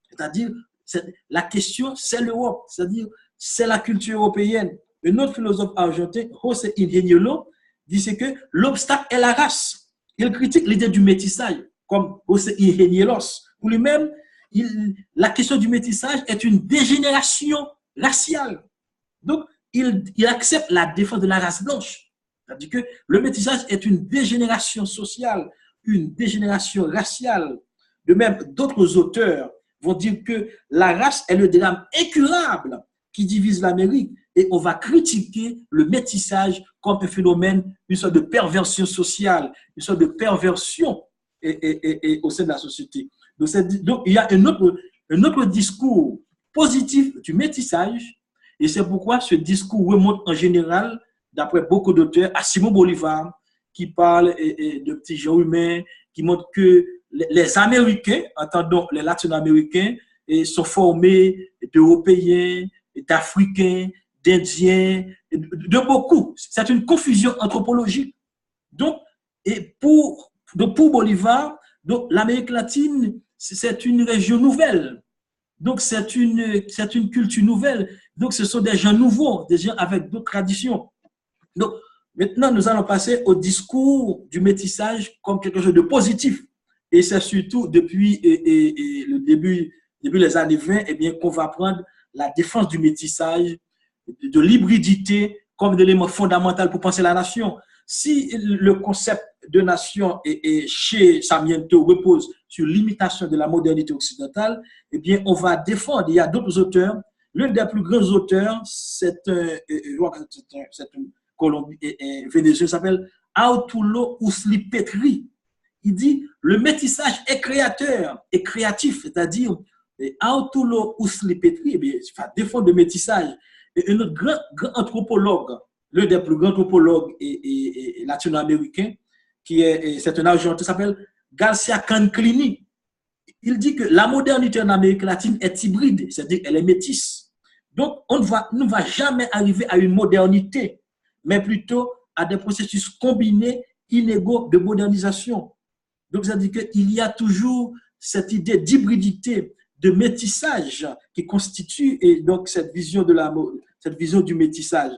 C'est-à-dire, la question, c'est l'Europe. C'est-à-dire, c'est la culture européenne. Un autre philosophe argentin, José Ingeniero, dit que l'obstacle est la race. Il critique l'idée du métissage, comme José Ingeniero. Pour lui-même, la question du métissage est une dégénération raciale. Donc, il accepte la défense de la race blanche. C'est-à-dire que le métissage est une dégénération sociale, une dégénération raciale. De même, d'autres auteurs vont dire que la race est le drame incurable qui divise l'Amérique et on va critiquer le métissage comme un phénomène, une sorte de perversion sociale, une sorte de perversion au sein de la société. Donc il y a un autre discours positif du métissage et c'est pourquoi ce discours remonte en général, d'après beaucoup d'auteurs, à Simon Bolivar qui parle de petits gens humains, qui montre que les Américains, entendons les Latino-Américains, sont formés d'Européens, d'Africains, d'Indiens, de beaucoup. C'est une confusion anthropologique. Donc, pour Bolivar, l'Amérique latine, c'est une région nouvelle. Donc, c'est une culture nouvelle. Donc, ce sont des gens nouveaux, des gens avec d'autres traditions. Donc, maintenant, nous allons passer au discours du métissage comme quelque chose de positif. Et c'est surtout depuis le début des années 20, eh bien, qu'on va prendre la défense du métissage, de l'hybridité comme élément fondamental pour penser la nation. Si le concept de nation chez Sarmiento repose sur l'imitation de la modernité occidentale, eh bien, on va défendre. Il y a d'autres auteurs. L'un des plus grands auteurs, c'est un Colombien, vénézuélien, s'appelle Arturo Usli Petri. Il dit le métissage est créateur et créatif, c'est-à-dire Arturo Usli Petri, eh bien, il va défendre le métissage. Et un autre grand anthropologue, l'un des plus grands anthropologues latino-américains, c'est un Argentin, s'appelle Garcia Canclini. Il dit que la modernité en Amérique latine est hybride, c'est-à-dire qu'elle est métisse. Donc, on ne va jamais arriver à une modernité, mais plutôt à des processus combinés, inégaux de modernisation. Donc, ça veut dire qu'il y a toujours cette idée d'hybridité, de métissage qui constitue et donc cette vision du métissage.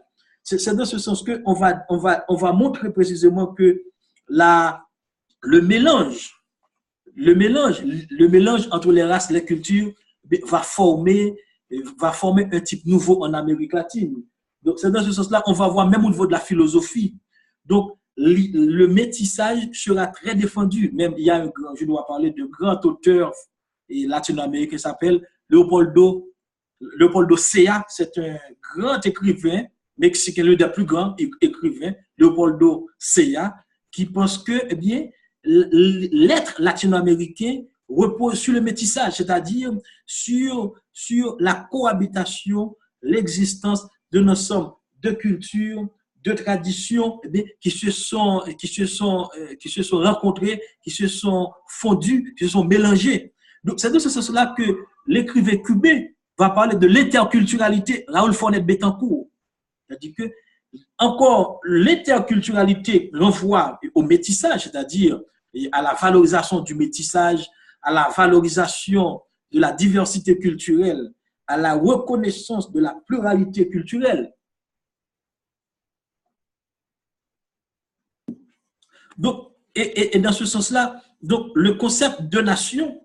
C'est dans ce sens qu'on va montrer précisément que le mélange entre les races, les cultures va former un type nouveau en Amérique latine. Donc, c'est dans ce sens-là qu'on va voir même au niveau de la philosophie. Donc, le métissage sera très défendu. Même, je dois parler de grand auteur latino-américain qui s'appelle Leopoldo Sea. C'est un grand écrivain mexicain, l'un des plus grands écrivains, Leopoldo Sea, qui pense que, eh bien, l'être latino-américain repose sur le métissage, c'est-à-dire sur la cohabitation, l'existence d'un ensemble de cultures, de traditions qui se sont rencontrées, qui se sont fondues, qui se sont mélangées. Donc, c'est de ce sens-là que l'écrivain cubain va parler de l'interculturalité, Raoul Fornet-Bettencourt. C'est-à-dire que, encore, l'interculturalité renvoie au métissage, c'est-à-dire à la valorisation du métissage, à la valorisation de la diversité culturelle, à la reconnaissance de la pluralité culturelle. Donc, et dans ce sens-là, donc, le concept de nation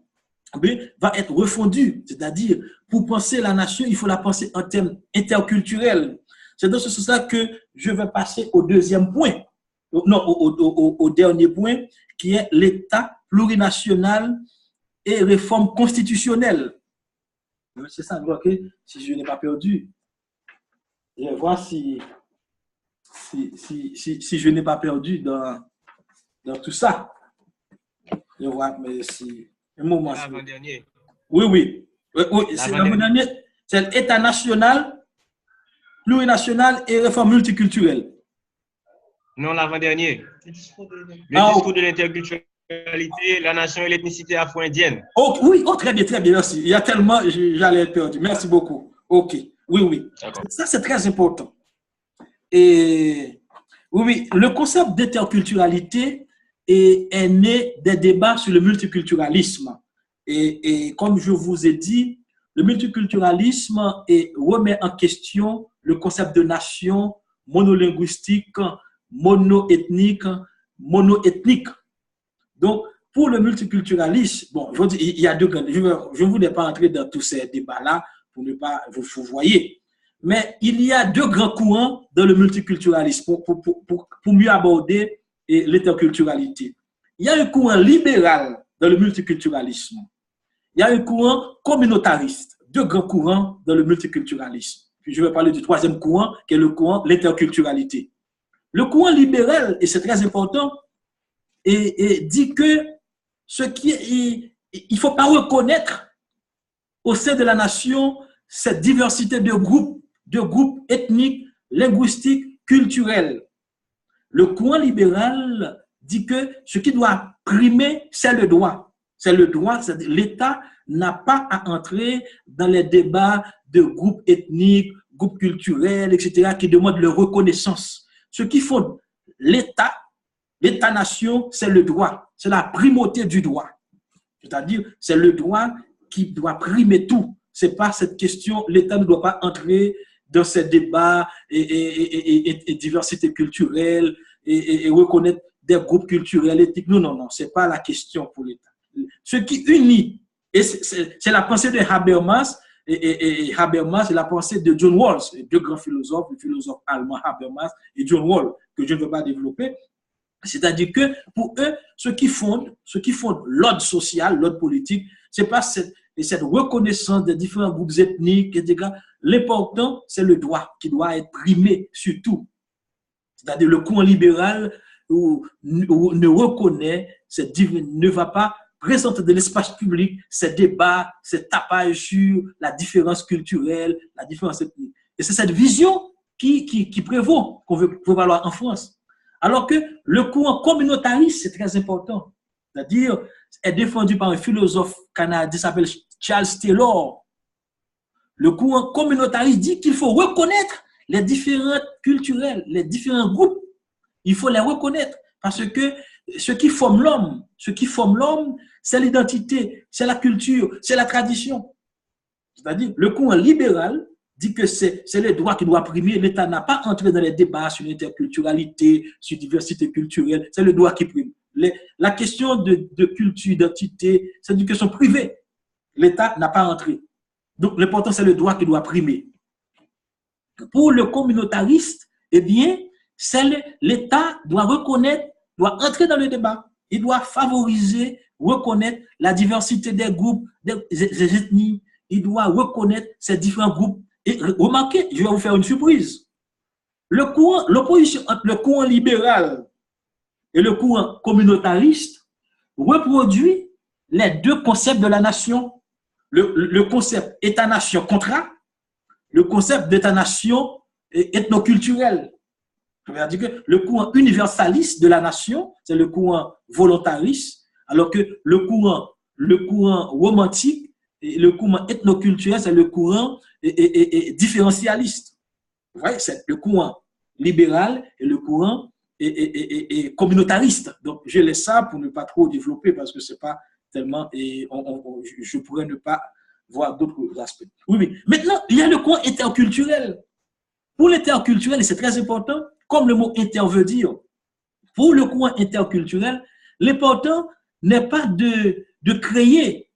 va être refondu, c'est-à-dire pour penser la nation, il faut la penser en termes interculturels. C'est dans ce sens-là que je vais passer au deuxième point, non, au dernier point, qui est l'État plurinational et réforme constitutionnelle. C'est ça, si je n'ai pas perdu. Je vais voir si je n'ai pas perdu dans tout ça. Je vois, mais si... Un moment. L'avant-dernier. Oui. C'est l'avant-dernier. C'est l'État national, plurinational et réforme multiculturelle. Non, l'avant-dernier. Le discours de l'interculturalité, la nation et l'ethnicité afro-indienne. Oh, oui, très bien, merci. Il y a tellement, j'allais être perdu. Merci beaucoup. OK, oui. Ça, c'est très important. Et oui, le concept d'interculturalité est né des débats sur le multiculturalisme. Et comme je vous ai dit, le multiculturalisme remet en question le concept de nation monolinguistique, monoethnique. Donc, pour le multiculturalisme, bon, il y a deux grands. Je ne voulais pas entrer dans tous ces débats-là pour ne pas vous voyez. Mais il y a deux grands courants dans le multiculturalisme pour mieux aborder l'interculturalité. Il y a un courant libéral dans le multiculturalisme. Il y a un courant communautariste. Deux grands courants dans le multiculturalisme. Puis je vais parler du troisième courant, qui est le courant de l'interculturalité. Le courant libéral, et c'est très important, et dit que il ne faut pas reconnaître au sein de la nation cette diversité de groupes ethniques, linguistiques, culturels. Le courant libéral dit que ce qui doit primer, c'est le droit. C'est le droit, c'est-à-dire l'État n'a pas à entrer dans les débats de groupes ethniques, groupes culturels, etc., qui demandent leur reconnaissance. Ce qui fonde l'État, l'État-nation, c'est le droit. C'est la primauté du droit. C'est-à-dire, c'est le droit qui doit primer tout. Ce n'est pas cette question, l'État ne doit pas entrer dans ces débats et diversité culturelle et reconnaître des groupes culturels, ethniques. Non, non, non, ce n'est pas la question pour l'État. Ce qui unit, et c'est la pensée de Habermas, et Habermas, c'est la pensée de John Rawls, deux grands philosophes, le philosophe allemand Habermas et John Rawls, que je ne veux pas développer. C'est-à-dire que pour eux, ce qui fonde l'ordre social, l'ordre politique, ce n'est pas cette reconnaissance des différents groupes ethniques, etc. L'important, c'est le droit qui doit être primé sur tout. C'est-à-dire le courant libéral ne reconnaît, ne va pas présenter de l'espace public ces débats, ces tapages sur la différence culturelle, la différence ethnique. Et c'est cette vision qui prévaut, qu'on veut prévaloir en France. Alors que le courant communautariste, c'est très important. C'est-à-dire, est défendu par un philosophe canadien qui s'appelle Charles Taylor. Le courant communautariste dit qu'il faut reconnaître les différents culturels, les différents groupes. Il faut les reconnaître parce que ce qui forme l'homme, c'est l'identité, c'est la culture, c'est la tradition. C'est-à-dire, le courant libéral dit que c'est le droit qui doit primer. L'État n'a pas entré dans les débats sur l'interculturalité, sur la diversité culturelle. C'est le droit qui prime. La question de culture, d'identité, c'est une question privée. L'État n'a pas entré. Donc, l'important, c'est le droit qui doit primer. Pour le communautariste, eh bien, l'État doit reconnaître, doit entrer dans le débat. Il doit favoriser, reconnaître la diversité des groupes, des ethnies. Il doit reconnaître ces différents groupes. Et remarquez, je vais vous faire une surprise. L'opposition entre le courant libéral et le courant communautariste reproduit les deux concepts de la nation. Le concept État-nation contrat, le concept d'État-nation ethnoculturel. C'est-à-dire que le courant universaliste de la nation, c'est le courant volontariste, alors que le courant romantique et le courant ethnoculturel, c'est le courant différentialiste. Vous voyez, c'est le courant libéral et le courant communautariste. Donc, je laisse ça pour ne pas trop développer parce que c'est pas tellement, je pourrais ne pas voir d'autres aspects. Oui. Maintenant, il y a le courant interculturel. Pour l'interculturel, et c'est très important, comme le mot inter veut dire, pour le courant interculturel, l'important n'est pas de créer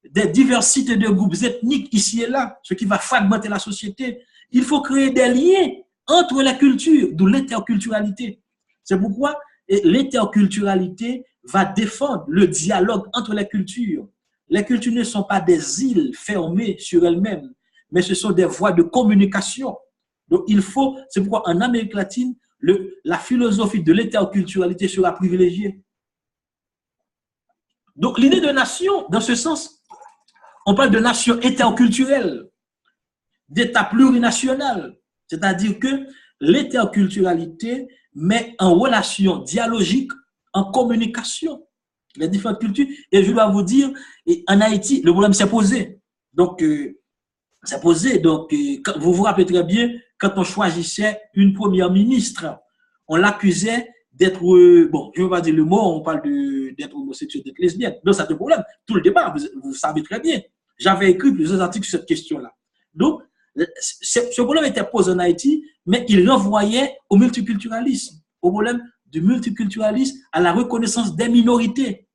des diversités de groupes ethniques ici et là, ce qui va fragmenter la société. Il faut créer des liens entre les cultures, d'où l'interculturalité. C'est pourquoi l'interculturalité va défendre le dialogue entre les cultures. Les cultures ne sont pas des îles fermées sur elles-mêmes, mais ce sont des voies de communication. Donc, c'est pourquoi en Amérique latine, la philosophie de l'interculturalité sera privilégiée. Donc, l'idée de nation, dans ce sens, on parle de nation interculturelle, d'État plurinational, c'est-à-dire que l'interculturalité met en relation dialogique, en communication, les différentes cultures. Et je dois vous dire, en Haïti, le problème s'est posé. Donc, vous vous rappelez très bien, quand on choisissait une première ministre, on l'accusait d'être, bon, je ne vais pas dire le mot, on parle d'être homosexuel, d'être lesbienne. Donc, ça c'est un problème. Tout le débat, vous savez très bien. J'avais écrit plusieurs articles sur cette question-là. Donc, ce problème était posé en Haïti, mais il renvoyait au multiculturalisme, au problème du multiculturalisme, à la reconnaissance des minorités.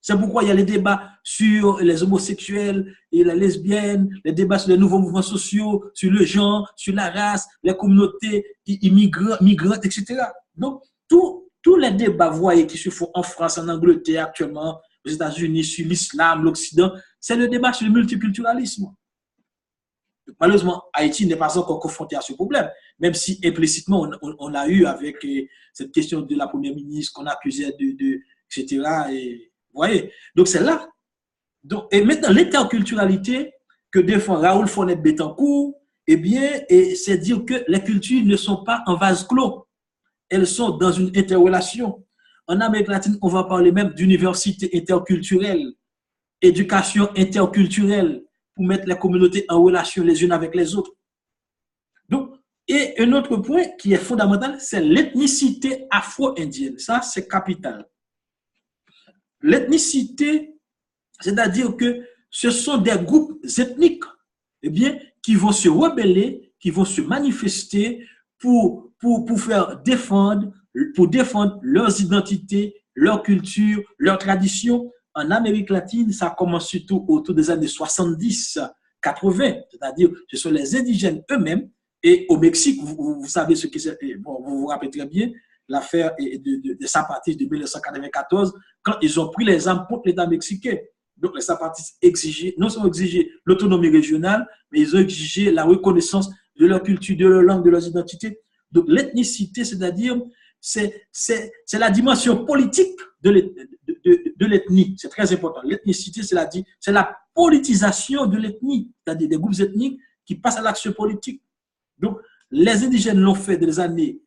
C'est pourquoi il y a les débats sur les homosexuels et les lesbiennes, les débats sur les nouveaux mouvements sociaux, sur le genre, sur la race, les communautés migrantes, etc. Donc, tous les débats, vous voyez, qui se font en France, en Angleterre actuellement, aux États-Unis, sur l'islam, l'Occident, c'est le débat sur le multiculturalisme. Malheureusement, Haïti n'est pas encore confronté à ce problème, même si implicitement on l'a eu avec cette question de la première ministre qu'on accusait etc. Et, vous voyez, donc c'est là. Donc, et maintenant, l'interculturalité que défend Raoul Fonet-Bettencourt, eh bien, c'est dire que les cultures ne sont pas en vase clos. elles sont dans une interrelation. En Amérique latine, on va parler même d'université interculturelle, éducation interculturelle, pour mettre les communautés en relation les unes avec les autres. Donc, et un autre point qui est fondamental, c'est l'ethnicité afro-indienne. Ça, c'est capital. L'ethnicité, c'est-à-dire que ce sont des groupes ethniques, eh bien, qui vont se rebeller, qui vont se manifester pour défendre leurs identités, leur culture, leur tradition. En Amérique latine, ça commence surtout autour des années 70, 80, c'est-à-dire ce sont les indigènes eux-mêmes. Et au Mexique, vous savez ce qui c'est, bon, vous vous rappelez très bien, l'affaire de Zapatistes de 1994, quand ils ont pris les armes contre l'État mexicain. Donc, les Zapatistes exigeaient, non seulement exigeaient l'autonomie régionale, mais ils ont exigé la reconnaissance de leur culture, de leur langue, de leurs identités. Donc, l'ethnicité, c'est-à-dire, c'est la dimension politique de l'ethnie. C'est très important. L'ethnicité, c'est la politisation de l'ethnie, c'est-à-dire des groupes ethniques qui passent à l'action politique. Donc, les indigènes l'ont fait dans les années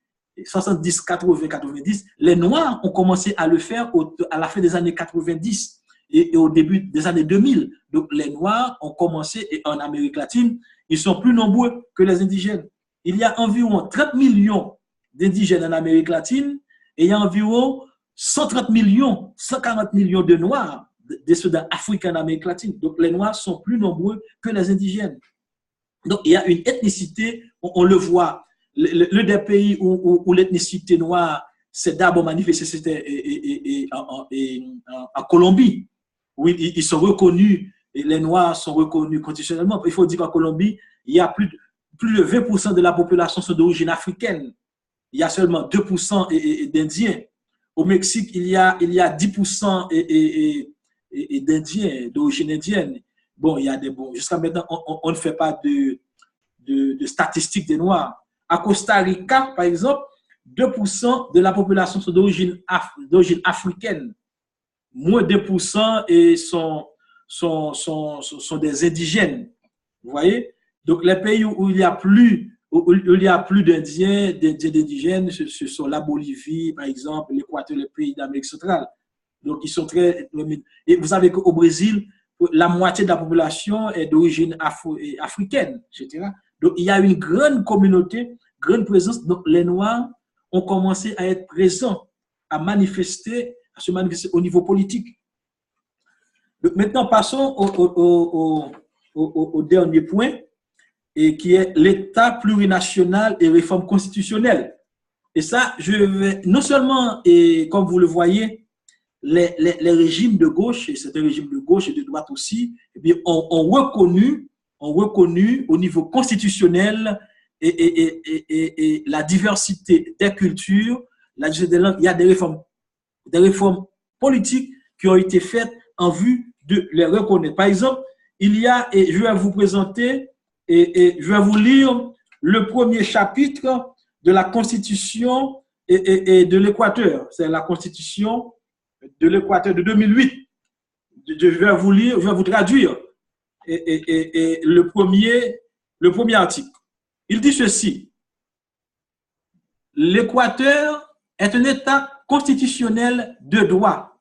70, 80, 90. Les Noirs ont commencé à le faire à la fin des années 90 et au début des années 2000. Donc, les Noirs ont commencé, et en Amérique latine, ils sont plus nombreux que les indigènes. Il y a environ 30 millions d'indigènes en Amérique latine et il y a environ 130 millions, 140 millions de Noirs, des soldats africains en Amérique latine. Donc, les Noirs sont plus nombreux que les indigènes. Donc, il y a une ethnicité, on le voit, l'un des pays où l'ethnicité noire s'est d'abord manifestée, c'était en Colombie, où ils sont reconnus, et les Noirs sont reconnus constitutionnellement. Il faut dire qu'en Colombie, il y a plus de 20% de la population sont d'origine africaine. Il y a seulement 2% d'Indiens. Au Mexique, il y a 10% d'Indiens, d'origine indienne. Bon, il y a des bons. Jusqu'à maintenant, on ne fait pas de statistiques des Noirs. À Costa Rica, par exemple, 2% de la population sont d'origine africaine. Moins de 2% et sont des indigènes. Vous voyez? Donc, les pays où il y a plus d'Indiens, d'indigènes, ce sont la Bolivie, par exemple, l'Équateur, les pays d'Amérique centrale. Donc, ils sont très. Et vous savez qu'au Brésil, la moitié de la population est d'origine africaine, etc. Donc, il y a une grande communauté, grande présence. Donc, les Noirs ont commencé à être présents, à se manifester au niveau politique. Donc, maintenant, passons au dernier point, et qui est l'État plurinational et réforme constitutionnelle. Et ça, je vais non seulement, et comme vous le voyez, les régimes de gauche, et c'est un régime de gauche et de droite aussi, eh bien, ont reconnu au niveau constitutionnel et la diversité des cultures, la diversité des langues. Il y a des réformes politiques qui ont été faites en vue de les reconnaître. Par exemple, il y a, et je vais vous présenter, et je vais vous lire le premier chapitre de la Constitution et de l'Équateur. C'est la Constitution de l'Équateur de 2008. Je vais vous lire, je vais vous traduire le premier article. Il dit ceci: l'Équateur est un État constitutionnel de droit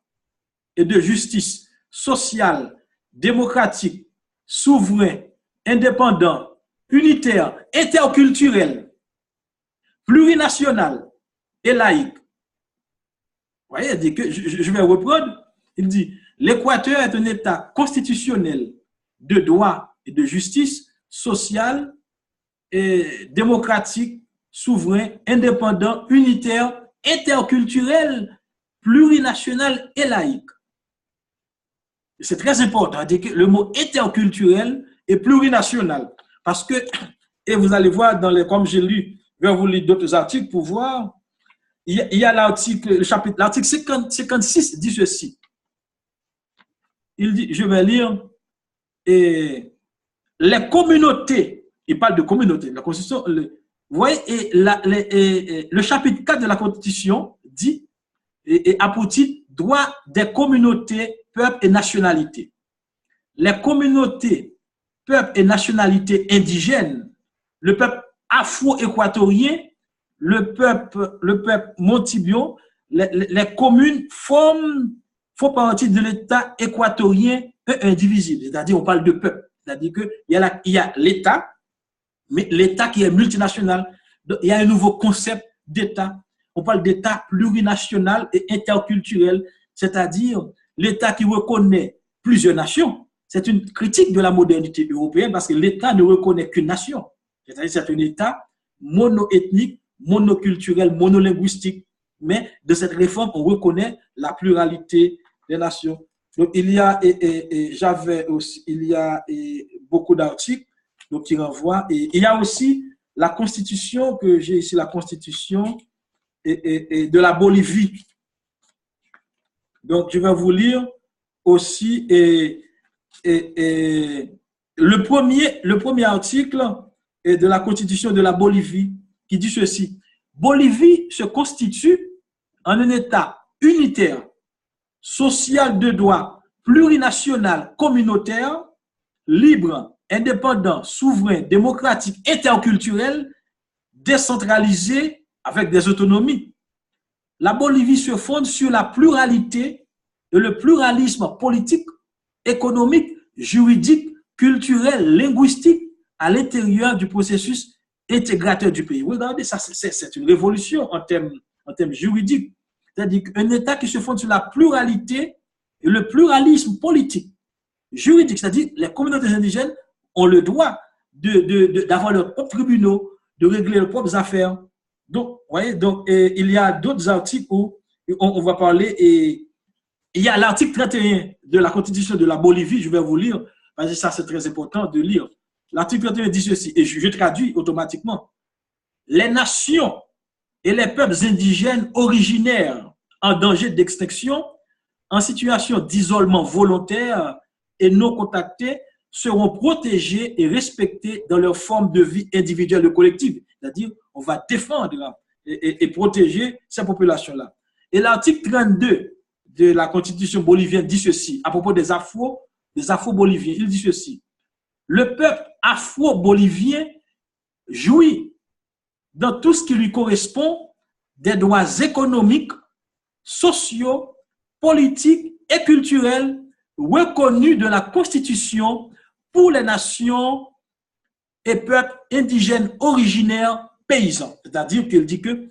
et de justice sociale, démocratique, souverain, indépendant, unitaire, interculturel, plurinational et laïque. Vous voyez, il dit que je vais reprendre. Il dit: l'Équateur est un État constitutionnel de droit et de justice sociale, et démocratique, souverain, indépendant, unitaire, interculturel, plurinational et laïque. C'est très important. Le mot interculturel et plurinational. Parce que, et vous allez voir, comme j'ai lu, je vais vous lire d'autres articles pour voir. Il y a l'article 56 dit ceci. Il dit, je vais lire, et les communautés, il parle de communautés, la Constitution, vous voyez, le chapitre 4 de la Constitution dit, et a pour titre, droit des communautés, peuples et nationalités. Les communautés, peuples et nationalités indigènes, le peuple afro-équatorien, le peuple montibio, les communes font partie de l'État équatorien indivisible. C'est-à-dire, on parle de peuple. C'est-à-dire qu'il y a l'État, mais l'État qui est multinational. Donc, il y a un nouveau concept d'État. On parle d'État plurinational et interculturel, c'est-à-dire l'État qui reconnaît plusieurs nations. C'est une critique de la modernité européenne parce que l'État ne reconnaît qu'une nation. C'est-à-dire c'est un État monoethnique, monoculturel, monolinguistique. Mais de cette réforme, on reconnaît la pluralité des nations. Donc, il y a beaucoup d'articles qui renvoient. Et il y a aussi la constitution, que j'ai ici, la constitution de la Bolivie. Donc, je vais vous lire aussi le premier article de la constitution de la Bolivie qui dit ceci. Bolivie se constitue en un État unitaire, social de droit, plurinational, communautaire, libre, indépendant, souverain, démocratique, interculturel, décentralisé avec des autonomies. La Bolivie se fonde sur la pluralité et le pluralisme politique, économique, juridique, culturel, linguistique à l'intérieur du processus intégrateur du pays. Regardez, ça, c'est une révolution en termes juridiques. C'est-à-dire qu'un État qui se fonde sur la pluralité et le pluralisme politique, juridique, c'est-à-dire les communautés indigènes ont le droit d'avoir leurs propres tribunaux, de régler leurs propres affaires. Donc, voyez, donc il y a d'autres articles où on va parler, et il y a l'article 31 de la Constitution de la Bolivie, je vais vous lire, parce que ça c'est très important de lire. L'article 31 dit ceci, et je traduis automatiquement. Les nations et les peuples indigènes originaires en danger d'extinction, en situation d'isolement volontaire et non contactés, seront protégés et respectés dans leur forme de vie individuelle et collective. C'est-à-dire, on va défendre et protéger ces populations-là. Et l'article 32 de la Constitution bolivienne dit ceci, à propos des Afro-Boliviens, il dit ceci. Le peuple afro-bolivien jouit dans tout ce qui lui correspond des droits économiques, sociaux, politiques et culturels reconnus de la Constitution pour les nations et peuples indigènes originaires paysans. C'est-à-dire qu'il dit que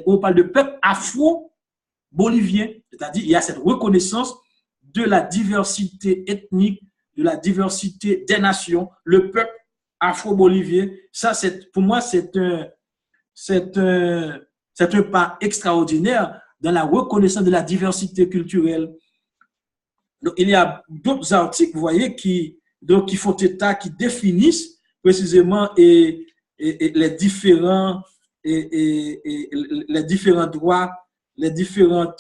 on parle de peuple afro-bolivien, c'est-à-dire il y a cette reconnaissance de la diversité ethnique, de la diversité des nations, le peuple afro-bolivien. Ça, pour moi, c'est un pas extraordinaire dans la reconnaissance de la diversité culturelle. Donc, il y a d'autres articles, vous voyez, qui font état, qui définissent précisément les différents droits, les différents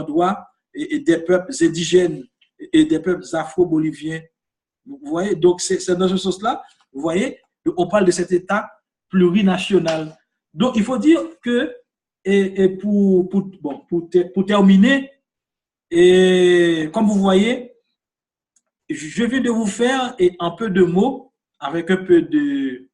droits des peuples indigènes et des peuples afro-boliviens. Vous voyez, donc c'est dans ce sens-là, vous voyez, on parle de cet État plurinational. Donc, il faut dire que, pour terminer, et comme vous voyez, je viens de vous faire un peu de mots avec un peu de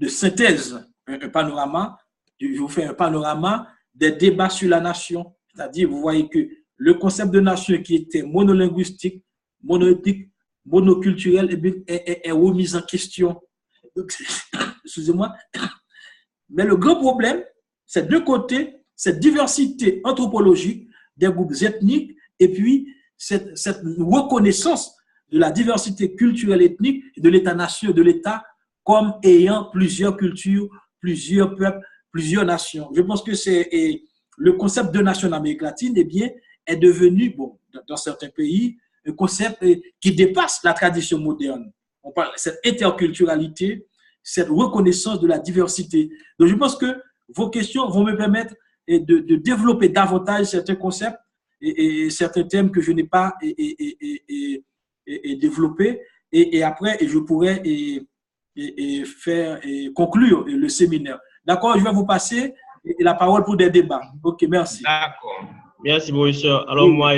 synthèse, un panorama. Je vous fais un panorama des débats sur la nation. C'est-à-dire, vous voyez que le concept de nation qui était monolinguistique, monoethnique, monoculturel est remis en question. Excusez-moi. Mais le grand problème, c'est de côté, cette diversité anthropologique des groupes ethniques et puis cette reconnaissance de la diversité culturelle ethnique de l'État-nation, de l'État comme ayant plusieurs cultures, plusieurs peuples, plusieurs nations. Je pense que c'est le concept de nation en Amérique latine, eh bien, est devenu, bon, dans certains pays, un concept qui dépasse la tradition moderne. On parle de cette interculturalité, cette reconnaissance de la diversité. Donc, je pense que vos questions vont me permettre de développer davantage certains concepts et certains thèmes que je n'ai pas développés. Et après, je pourrais conclure le séminaire. D'accord, je vais vous passer la parole pour des débats. OK, merci. D'accord. Merci, professeur. Alors, moi,